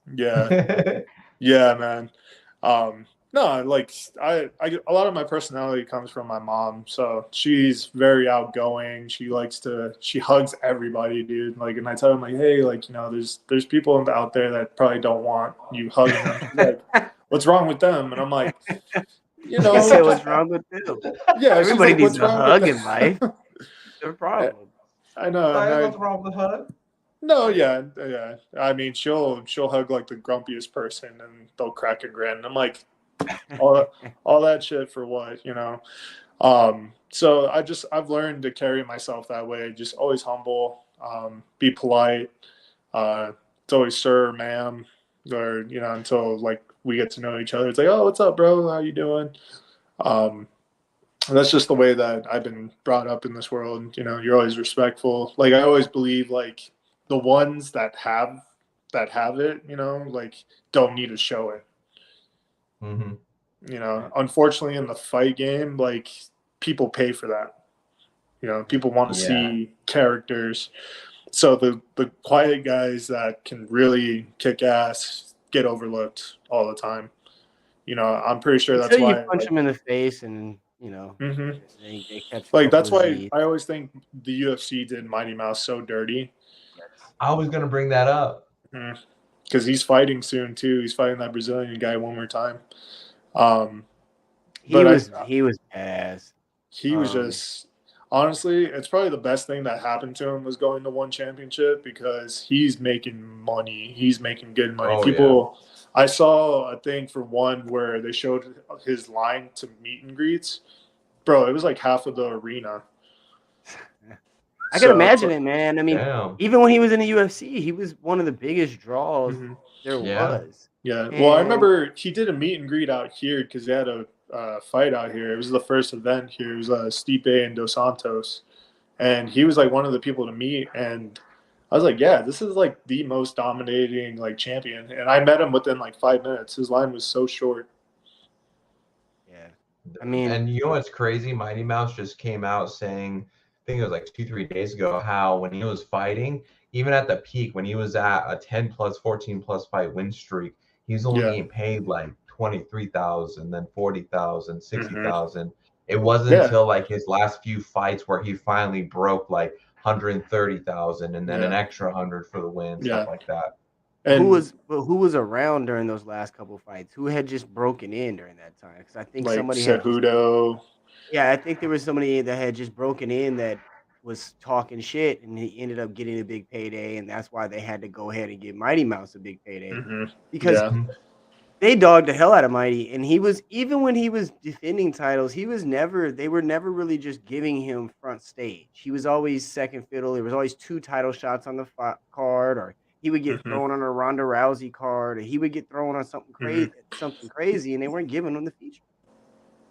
Yeah, man. No, like I a lot of my personality comes from my mom. So she's very outgoing. She hugs everybody, dude. Like, and I tell them like, hey, like, you know, there's people out there that probably don't want you hugging them. Like, what's wrong with them? And I'm like, you know, what's wrong with them? Yeah, everybody needs a hug in life. No problem. I know. What's wrong with the hug? No, yeah. I mean, she'll hug like the grumpiest person, and they'll crack a grin. And I'm like, all that shit for what, you know? So I've learned to carry myself that way. Just always humble, be polite. It's always sir, ma'am, or, you know, until like we get to know each other. It's like, oh, what's up, bro? How you doing? And that's just the way that I've been brought up in this world. You know, you're always respectful. Like I always believe, like the ones that have it, you know, like don't need to show it. Mm-hmm. You know, unfortunately, in the fight game, like people pay for that. You know, people want to see characters. So the quiet guys that can really kick ass get overlooked all the time. You know, I'm pretty sure that's Until why. you punch them in the face and, you know, they catch a Like couple that's of why Z's. I always think the UFC did Mighty Mouse so dirty. I was gonna bring that up. Because he's fighting soon too. He's fighting that Brazilian guy one more time. He was ass. He was just honestly, it's probably the best thing that happened to him was going to one championship because he's making money. He's making good money. I saw a thing for one where they showed his line to meet and greets. Bro, it was like half of the arena. I can imagine it, man. I mean, damn. even when he was in the UFC, he was one of the biggest draws there was. Yeah. Well, I remember he did a meet and greet out here because they had a fight out here. It was the first event here. It was Stipe and Dos Santos. And he was like one of the people to meet. And I was like, yeah, this is like the most dominating like champion. And I met him within like 5 minutes. His line was so short. Yeah. I mean, and you know what's crazy? Mighty Mouse just came out saying, I think it was like 2-3 days ago, how when he was fighting, even at the peak, when he was at a 10+, 14+ fight win streak, he was only getting paid like 23,000, then 40,000, 60,000. It wasn't until like his last few fights where he finally broke like 130,000 and then an extra 100 for the win, stuff like that. And who was around during those last couple fights? Who had just broken in during that time? Because I think like somebody Cejudo. Yeah, I think there was somebody that had just broken in that was talking shit, and he ended up getting a big payday, and that's why they had to go ahead and give Mighty Mouse a big payday because they dogged the hell out of Mighty, and he was even when he was defending titles, they were never really just giving him front stage. He was always second fiddle. There was always 2 title shots on the card, or he would get thrown on a Ronda Rousey card, or he would get thrown on something crazy, and they weren't giving him the feature.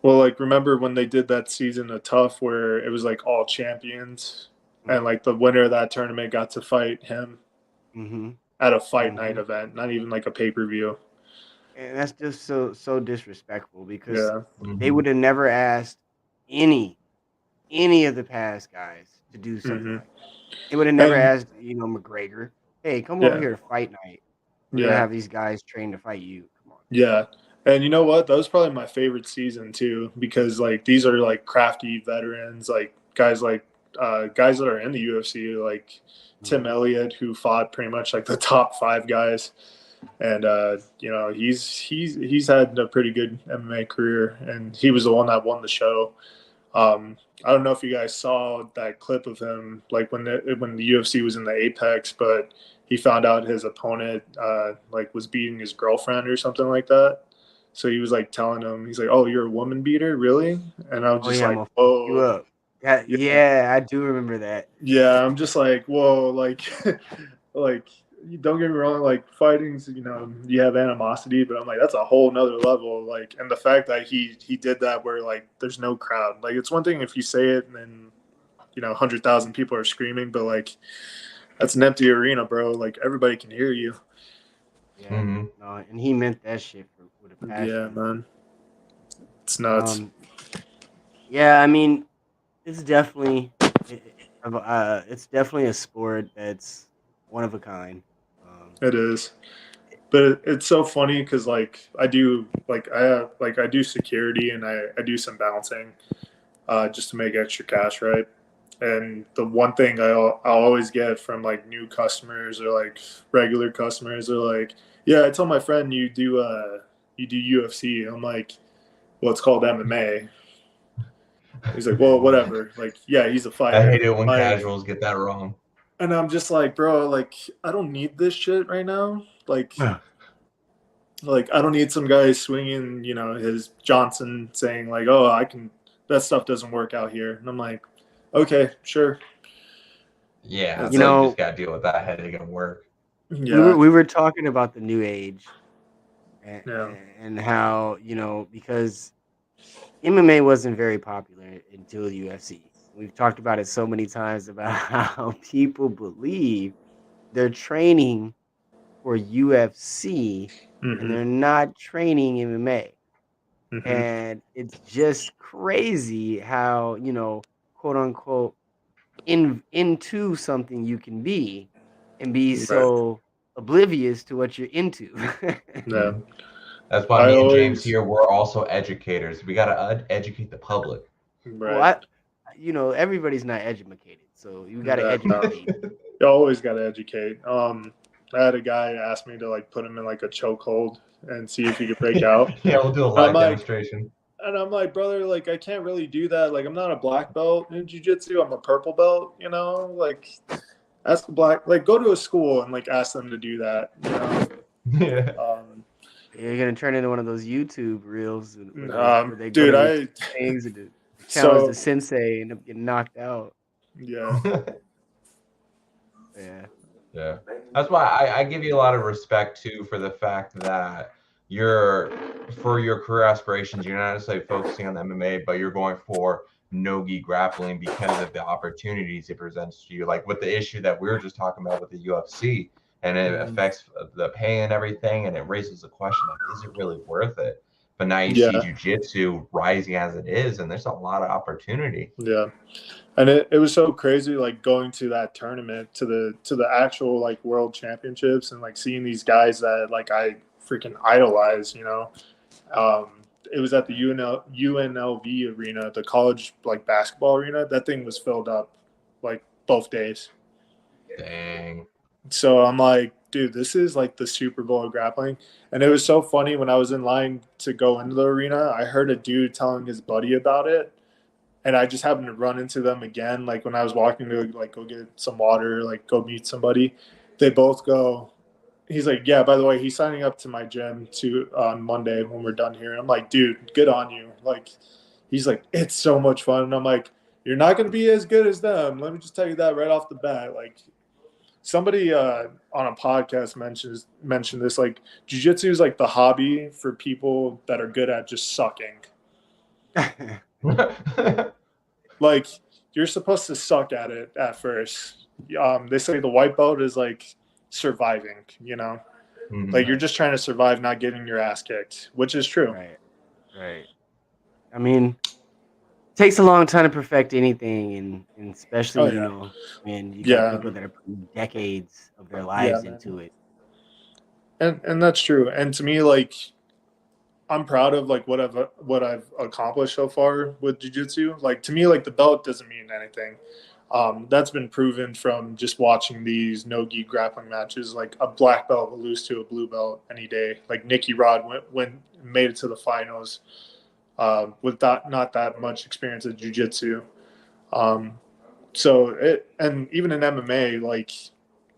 Well, like remember when they did that season of Tough where it was like all champions and like the winner of that tournament got to fight him at a fight night event, not even like a pay-per-view. And that's just so disrespectful because they would have never asked any of the past guys to do something like that. They would have never asked, McGregor, hey, come over here to fight night. We're gonna have these guys trained to fight you. Come on. Yeah. And you know what? That was probably my favorite season too, because like these are like crafty veterans, like guys that are in the UFC, like Tim Elliott, who fought pretty much like the top 5 guys, and he's had a pretty good MMA career, and he was the one that won the show. I don't know if you guys saw that clip of him, like when the UFC was in the Apex, but he found out his opponent like was beating his girlfriend or something like that. So he was like telling him, he's like, "Oh, you're a woman beater, really?" And I was just like, "Whoa, you up." Yeah, I do remember that. Yeah, I'm just like, whoa, like, like, don't get me wrong, like fighting's, you have animosity, but I'm like, that's a whole nother level. Like, and the fact that he did that where like there's no crowd. Like, it's one thing if you say it and then 100,000 people are screaming, but like that's an empty arena, bro. Like everybody can hear you. Yeah, no, and he meant that shit with a passion. Yeah, man, it's nuts. Yeah, I mean, it's definitely a sport that's one of a kind. It is, but it's so funny because like I do security and I do some bouncing, just to make extra cash, right? And the one thing I'll always get from like new customers or like regular customers are like, yeah, I told my friend you do UFC. I'm like, well, it's called MMA. He's like, well, whatever. Like, yeah, he's a fighter. I hate it when casuals get that wrong. And I'm just like, bro, like, I don't need this shit right now. Like, like I don't need some guy swinging, his Johnson saying like, oh, that stuff doesn't work out here. And I'm like, okay, sure. Yeah, you just got to deal with that headache at work. Yeah. We were talking about the new age and, Yeah. and how because MMA wasn't very popular until the UFC. We've talked about it so many times about how people believe they're training for UFC and Mm-hmm. they're not training MMA. Mm-hmm. And it's just crazy how, quote unquote, into something you can be and be Right. so oblivious to what you're into. Yeah. That's why I me and James always here, we're also educators. We gotta educate the public. Well, right. everybody's not educated, so you got to Yeah. No. educate. You always got to educate. I had a guy ask me to like put him in like a chokehold and see if he could break out. Yeah, we'll do a I'm live like, demonstration. And I'm like, brother, like I can't really do that. Like I'm not a black belt in jiu-jitsu. I'm a purple belt, Like ask a black like go to a school and like ask them to do that. Yeah. You're gonna turn into one of those YouTube reels where they go Dude, to these things and challenge the so sensei and end up getting knocked out. yeah. Yeah. Yeah. That's why I give you a lot of respect too for the fact that for your career aspirations, you're not necessarily focusing on MMA, but you're going for no-gi grappling because of the opportunities it presents to you. Like with the issue that we were just talking about with the UFC, and it affects the pay and everything, and it raises the question like, is it really worth it? But now you see Yeah. jiu-jitsu rising as it is, and there's a lot of opportunity. Yeah. And it was so crazy like going to that tournament to the actual like world championships and like seeing these guys that like I freaking idolize. It was at the UNLV arena, the college like basketball arena. That thing was filled up like both days. Dang. So I'm like, dude, this is like the Super Bowl of grappling. And it was so funny when I was in line to go into the arena, I heard a dude telling his buddy about it. And I just happened to run into them again, like when I was walking to like go get some water, like go meet somebody. They both go, he's like, yeah, by the way, he's signing up to my gym on Monday when we're done here. And I'm like, dude, good on you. Like, he's like, it's so much fun. And I'm like, you're not going to be as good as them. Let me just tell you that right off the bat. Like, somebody on a podcast mentioned this. Like, jiu-jitsu is like the hobby for people that are good at just sucking. Like, you're supposed to suck at it at first. They say the white belt is like surviving, Mm-hmm. Like you're just trying to survive, not getting your ass kicked, which is true. Right. I mean, it takes a long time to perfect anything, and especially when you got people that are putting decades of their lives into it. And that's true. And to me, like, I'm proud of like what I've accomplished so far with jiu-jitsu. Like to me, like the belt doesn't mean anything. That's been proven from just watching these no-gi grappling matches. Like a black belt will lose to a blue belt any day. Like Nicky Rod made it to the finals with not that much experience at jiu-jitsu. And even in MMA, like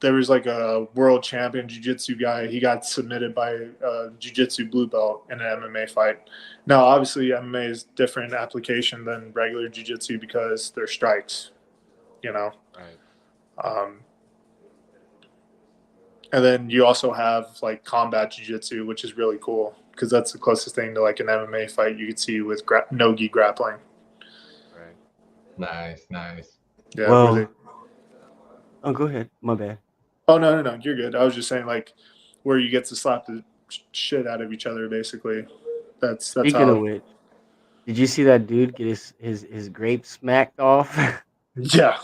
there was like a world champion jiu-jitsu guy. He got submitted by a jiu-jitsu blue belt in an MMA fight. Now, obviously, MMA is different application than regular jiu-jitsu because they're strikes, Right. And then you also have like combat jiu-jitsu, which is really cool because that's the closest thing to like an MMA fight you could see with no-gi grappling. Right. Nice. Yeah. Well, oh, go ahead. My bad. Oh, no. You're good. I was just saying, like, where you get to slap the shit out of each other, basically. That's Speaking of which, did you see that dude get his grape smacked off? Yeah.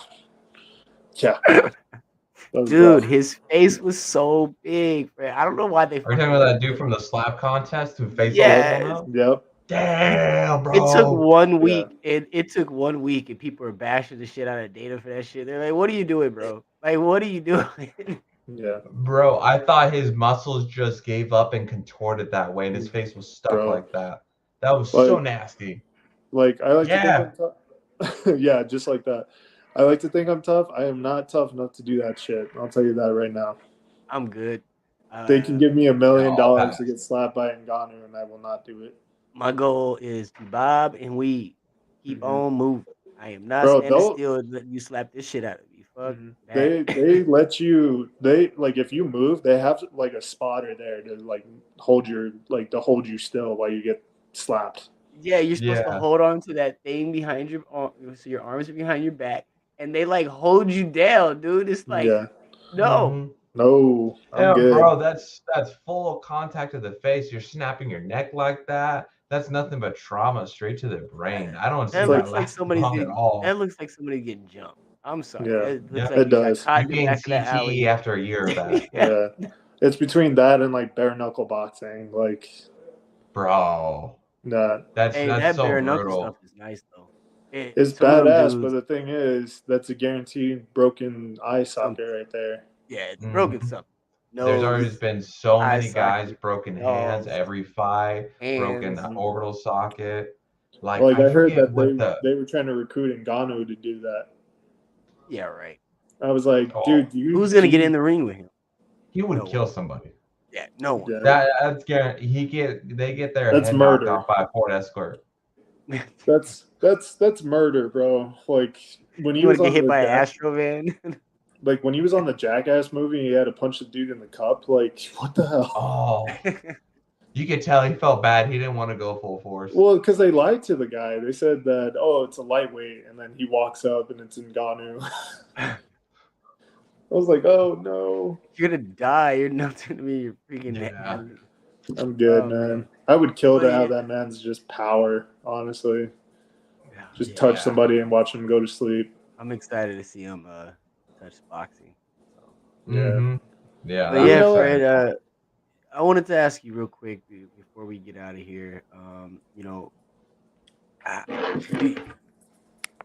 Dude, his face was so big. Man. I don't know why they. Are you talking about that dude from the slap contest who face yes. all up? Yep. Damn, bro. It took 1 week. It took 1 week, and people are bashing the shit out of Dana for that shit. They're like, "What are you doing, bro? Like, what are you doing?" Yeah. Bro, I thought his muscles just gave up and contorted that way, and his face was stuck like that. That was so nasty. Like, I like to think I'm tough. Yeah, just like that. I like to think I'm tough. I am not tough enough to do that shit. I'll tell you that right now. I'm good. They can give me $1 million to get slapped by Ngannou, and I will not do it. My goal is to bob and weave. Keep on moving. I am not standing still and letting you slap this shit out of me. fuck They let you if you move, they have like a spotter there to like hold you still while you get slapped. Yeah, you're supposed to Yeah. hold on to that thing behind your arm, so your arms are behind your back, and they like hold you down, dude. It's like, Yeah. no. Mhm. No, I'm Yeah, good. bro, that's full contact to the face. You're snapping your neck like that. That's nothing but trauma straight to the brain. I don't see That like- that looks like lasting somebody's long at getting. all. That looks like somebody getting jumped. I'm sorry. Yeah. That looks Yeah. like It you got does. caught You in the gain back of the alley. CTE after a year of that. Yeah. It's between that and like bare knuckle boxing. Like, Bro. nah. That's Hey, that's that so bare knuckle stuff brutal. is nice though. It's Some of them badass, but dudes, the thing is, that's a guaranteed broken eye some socket right there. yeah, it's broken Mhm. something. There's always Nose, been so eye many guys socket, broken hands jaws, every fight, broken hands. orbital socket. Like Like I I heard forget that what the they were trying to recruit Ngannou to do that. Yeah, right. I was like, oh, dude, do Who's gonna get you- in the ring with him? he would No kill one. somebody. Yeah, no one. Yeah, That's guaranteed. They get their That's head knocked murder. off by a Ford Escort. that's murder, bro. Like when he You want was to get on hit the by an Jack, Astro van? like when he was on the Jackass movie, he had to punch the dude in the cup. Like what the hell? Oh, you could tell he felt bad. He didn't want to go full force. Well, because they lied to the guy. They said that it's a lightweight, and then he walks up and it's Ngannou. I was like, oh no, You're gonna die. You're not gonna be your freaking Yeah. I'm good, Oh, man. man. I would kill Well, to have yeah. that man's just power. Honestly, just Yeah. touch somebody and watch him go to sleep. I'm excited to see him touch boxing. So. Yeah. Mm-hmm. Yeah. But that'd You yeah, be know what? Fred. I wanted to ask you real quick before we get out of here.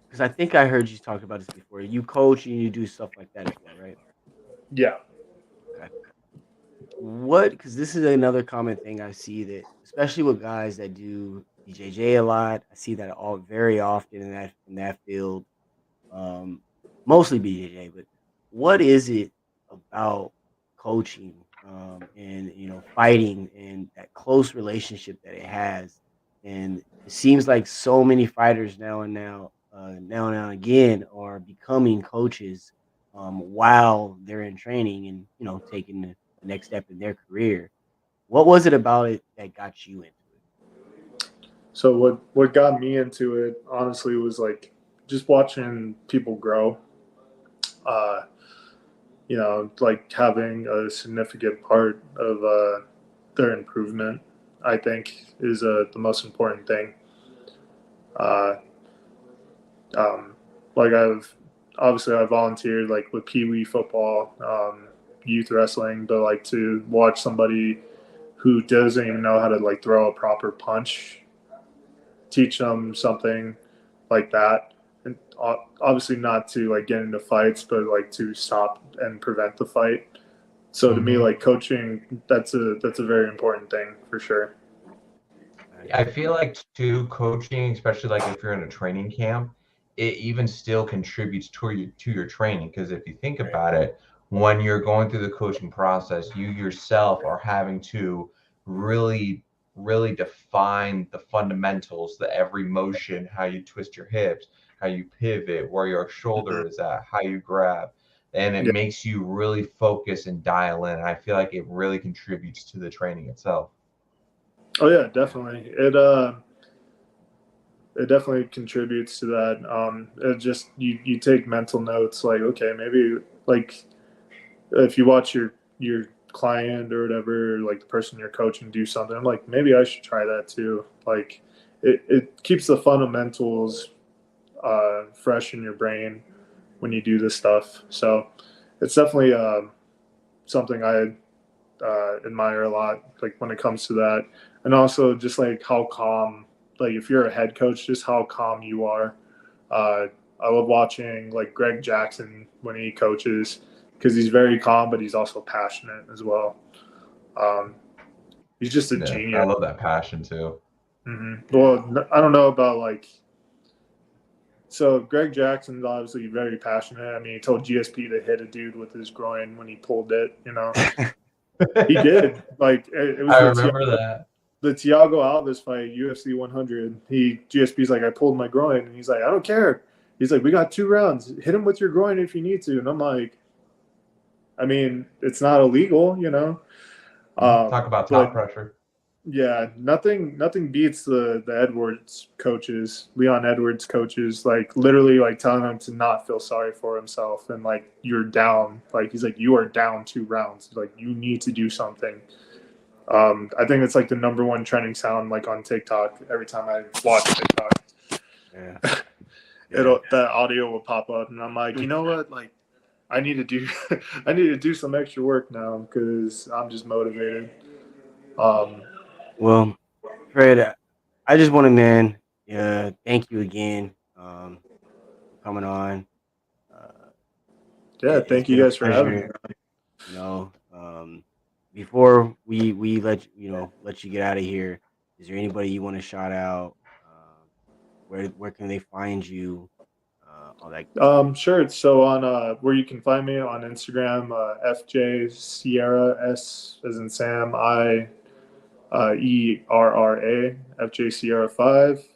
Because I think I heard you talk about this before. You coach and you do stuff like that as well, right? Yeah. What? Because this is another common thing I see that, especially with guys that do BJJ a lot, I see that all very often in that field. Mostly BJJ, but what is it about coaching and fighting and that close relationship that it has? And it seems like so many fighters now and again are becoming coaches while they're in training and taking the next step in their career. What was it about it that got you into it? So what got me into it honestly was like just watching people grow. Like having a significant part of their improvement, I think, is the most important thing. Like I volunteered like with Pee Wee football, youth wrestling, but like to watch somebody who doesn't even know how to like throw a proper punch, teach them something like that. And obviously not to like get into fights, but like to stop and prevent the fight. So to me, like coaching, that's a very important thing for sure. I feel like too, coaching, especially like if you're in a training camp, it even still contributes to your training. Because if you think about it, when you're going through the coaching process, you yourself are having to really define the fundamentals, the every motion, how you twist your hips, how you pivot, where your shoulder is at, how you grab. And it Yeah. makes you really focus and dial in. I feel like it really contributes to the training itself. Oh yeah, definitely. It definitely contributes to that. It just you take mental notes like, okay, maybe like if you watch your client or whatever, like the person you're coaching do something, I'm like, maybe I should try that too. Like it keeps the fundamentals fresh in your brain when you do this stuff. So it's definitely something I admire a lot, like when it comes to that. And also just like how calm, like if you're a head coach, just how calm you are. I love watching like Greg Jackson when he coaches because he's very calm, but he's also passionate as well. He's just a genius. I love that passion too. Mm-hmm. Well, I don't know about like. So Greg Jackson's obviously very passionate. I mean, he told GSP to hit a dude with his groin when he pulled it. He did. Like it was. I remember that. The Thiago Alves fight, UFC 100. GSP's like, I pulled my groin, and he's like, I don't care. He's like, we got 2 rounds. Hit him with your groin if you need to. And I'm like, I mean, it's not illegal, you know. Talk about top But pressure. yeah, nothing beats the Edwards coaches, Leon Edwards coaches, like literally like telling him to not feel sorry for himself and like you're down. Like he's like, you are down 2 rounds. Like you need to do something. I think it's like the #1 trending sound like on TikTok every time I watch TikTok. Yeah. That audio will pop up and I'm like, you know what? Like I need to do I need to do some extra work now because I'm just motivated. Well, Fred, I just want to, man, thank you again for coming on. Uh, Yeah, it's thank been you a guys for having me. pleasure. You know, before we let let you get out of here, is there anybody you want to shout out? Where can they find you? All that good stuff. Sure. So on where you can find me on Instagram, FJ Sierra S as in Sam I ERRA FJ Sierra 5.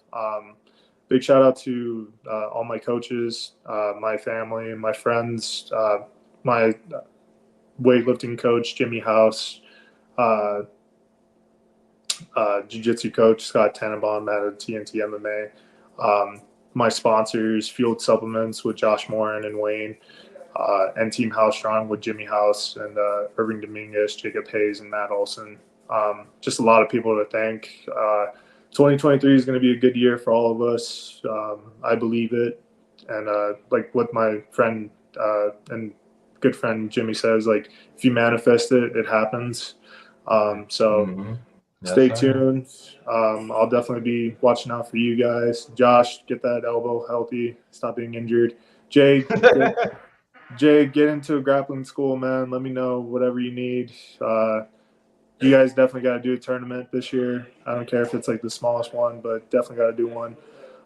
Big shout out to all my coaches, my family, my friends, my weightlifting coach Jimmy House, uh, jiu-jitsu coach Scott Tannenbaum at TNT MMA. My sponsors, Fueled Supplements with Josh Morin and Wayne, and Team House Strong with Jimmy House and Irving Dominguez, Jacob Hayes, and Matt Olson. Just a lot of people to thank. 2023 is going to be a good year for all of us. I believe it. And like what my friend and good friend Jimmy says, like if you manifest it, it happens. Stay tuned. I'll definitely be watching out for you guys. Josh, get that elbow healthy. Stop being injured. Jay, get into a grappling school, man. Let me know whatever you need. You guys definitely got to do a tournament this year. I don't care if it's like the smallest one, but definitely got to do one.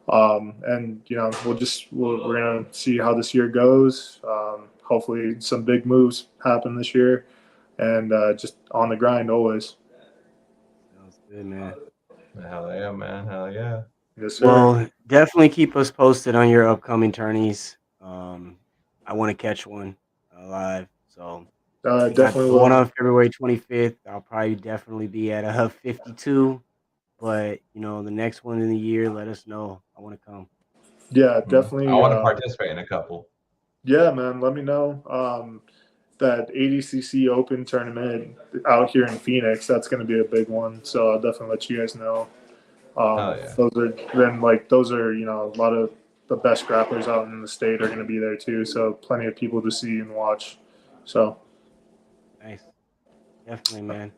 And you know, we're gonna see how this year goes. Hopefully, some big moves happen this year, and just on the grind always. Sounds good, man. Hell yeah, man. Hell yeah. Yes, sir. Well, definitely keep us posted on your upcoming tourneys. I want to catch one live, so we got Definitely the one will. on February 25th. I'll probably definitely be at a 52, but the next one in the year, let us know. I want to come. Yeah, I definitely. want to participate in a couple. Yeah, man. Let me know. That ADCC Open tournament out here in Phoenix, that's going to be a big one. So I'll definitely let you guys know. Yeah. Those are a lot of the best grapplers out in the state are going to be there too. So plenty of people to see and watch. So Nice, definitely, man.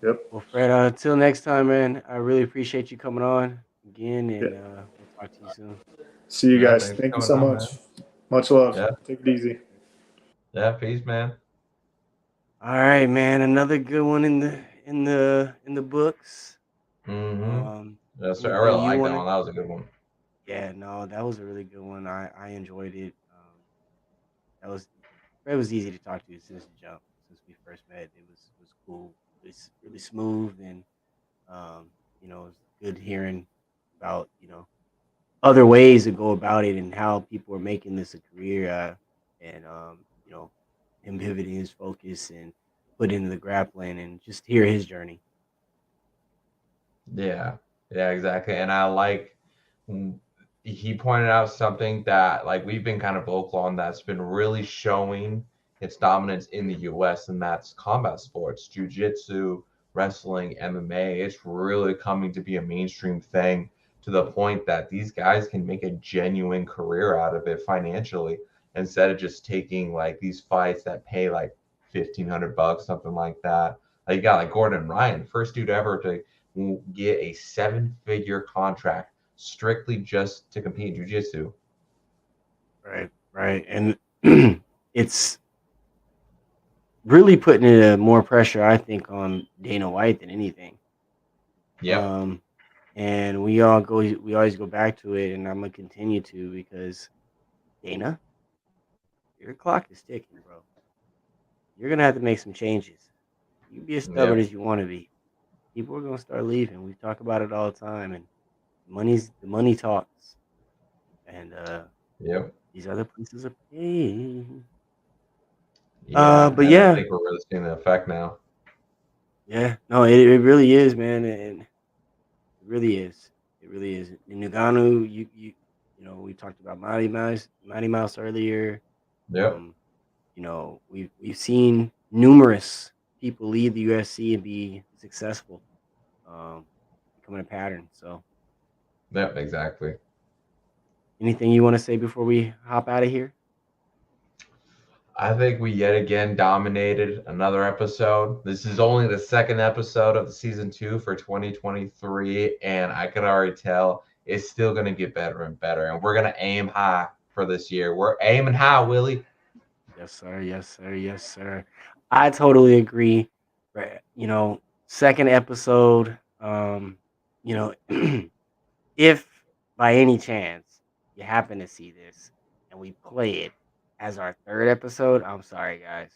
yep. Well, Fred, until next time, man. I really appreciate you coming on again, Yeah. and we'll talk to you soon. See you Yeah, guys. thanks for Thank you coming so on, much. man. Much love. Yeah. Take it easy. Yeah, peace, man. All right, man. Another good one in the books. Yes, sir. I Anything really you like that want to? one. That was a good one. Yeah, no, that was a really good one. I enjoyed it. It was easy to talk to since the jump. Since we first met, it was cool. It's really smooth, and it's good hearing about other ways to go about it and how people are making this a career, and him pivoting his focus and put into the grappling and just hear his journey. Yeah, yeah, exactly. And I like he pointed out something that like we've been kind of vocal on that's been really showing its dominance in the US, and that's combat sports, jiu-jitsu, wrestling, MMA. It's really coming to be a mainstream thing to the point that these guys can make a genuine career out of it financially instead of just taking like these fights that pay like $1,500, something like that. Like you got like Gordon Ryan, first dude ever to get a 7-figure contract strictly just to compete in jiu-jitsu. Right, and it's really putting more pressure, I think, on Dana White than anything. Yep. And we always go back to it, and I'm gonna continue to because Dana, your clock is ticking, bro. You're gonna have to make some changes. You can be as stubborn Yep. as you want to be. People are gonna start leaving. We talk about it all the time, and the money talks. And Yep. These other places are paying. Yeah. But and yeah. I think we're really seeing the effect now. Yeah, no, it really is, man, and it really is. It really is. In Nagano, you know, we talked about Mighty Mouse earlier. Yep. You know, we've seen numerous people leave the UFC and be successful, becoming a pattern. So, Yep. Exactly. anything you want to say before we hop out of here? I think we yet again dominated another episode. This is only the second episode of the season 2 for 2023, and I can already tell it's still going to get better and better. And we're going to aim high for this year. We're aiming high, Willie. Yes, sir. Yes, sir. Yes, sir. I totally agree. Right. You know, second episode. You know, if by any chance you happen to see this and we play it as our third episode, I'm sorry, guys.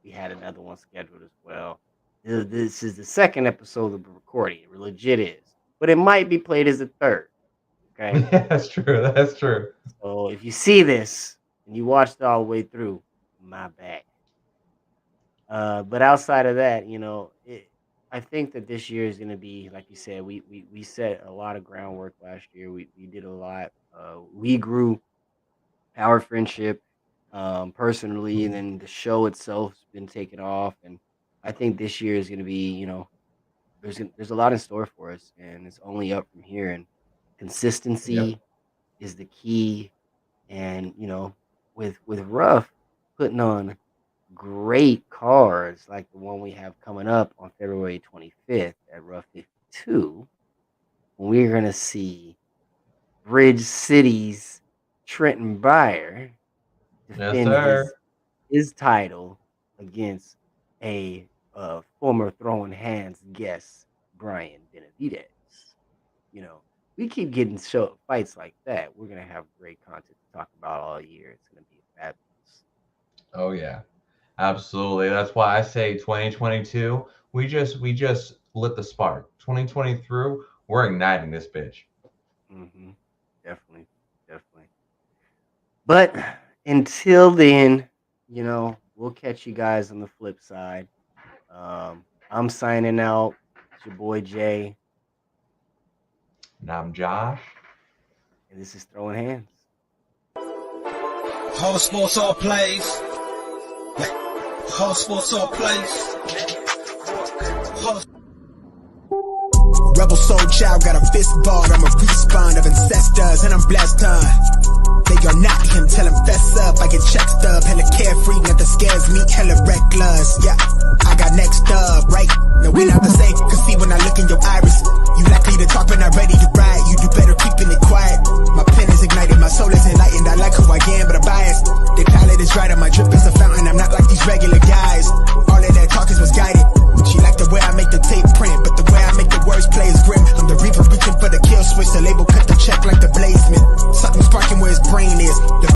We had another one scheduled as well. This is the second episode of the recording. It legit is, but it might be played as a third. Okay. That's true. That's true. So if you see this and you watched it all the way through, my bad. But outside of that, you know, I think that this year is going to be, like you said, we set a lot of groundwork last year. We did a lot. We grew our friendship personally, and then the show itself has been taken off. And I think this year is going to be, you know, there's a lot in store for us, and it's only up from here. And consistency Yep. is the key. And you know, with Ruff putting on great cards like the one we have coming up on February 25th at Rough 52, we're going to see Bridge City's Trenton Byer Yes, defend sir. his title against a former Throwing Hands guest, Brian Benavidez. You know, we keep getting fights like that. We're going to have great content to talk about all year. It's going to be fabulous. Oh yeah. Absolutely. That's why I say 2022, we just lit the spark. 2023, we're igniting this bitch. Mm-hmm. Definitely. But until then, you know, we'll catch you guys on the flip side. I'm signing out. It's your boy Jay, And I'm Josh. and this is Throwing Hands. Whole sports all plays. Whole sports all plays. Whole Rebel soul child got a fist ball, I'm a respawn of ancestors, and I'm blessed, They are not him, tell him fess up, I get check stub, hella carefree, nothing scares me, hella reckless, yeah, I got next up, right, now we not the same, cause see when I look in your iris, you likely to talk but not ready to ride, you do better keeping it quiet, my pen is ignited, my soul is enlightened, I like who I am, but I'm biased, the palette is right, and my drip is a fountain, I'm not like these regular guys, all of that talk is misguided, she like the way I make the tape print, but the way I make the words play is grim. I'm the reaper reaching for the kill switch. The label cut the check like the blazesman. Something sparking where his brain is. The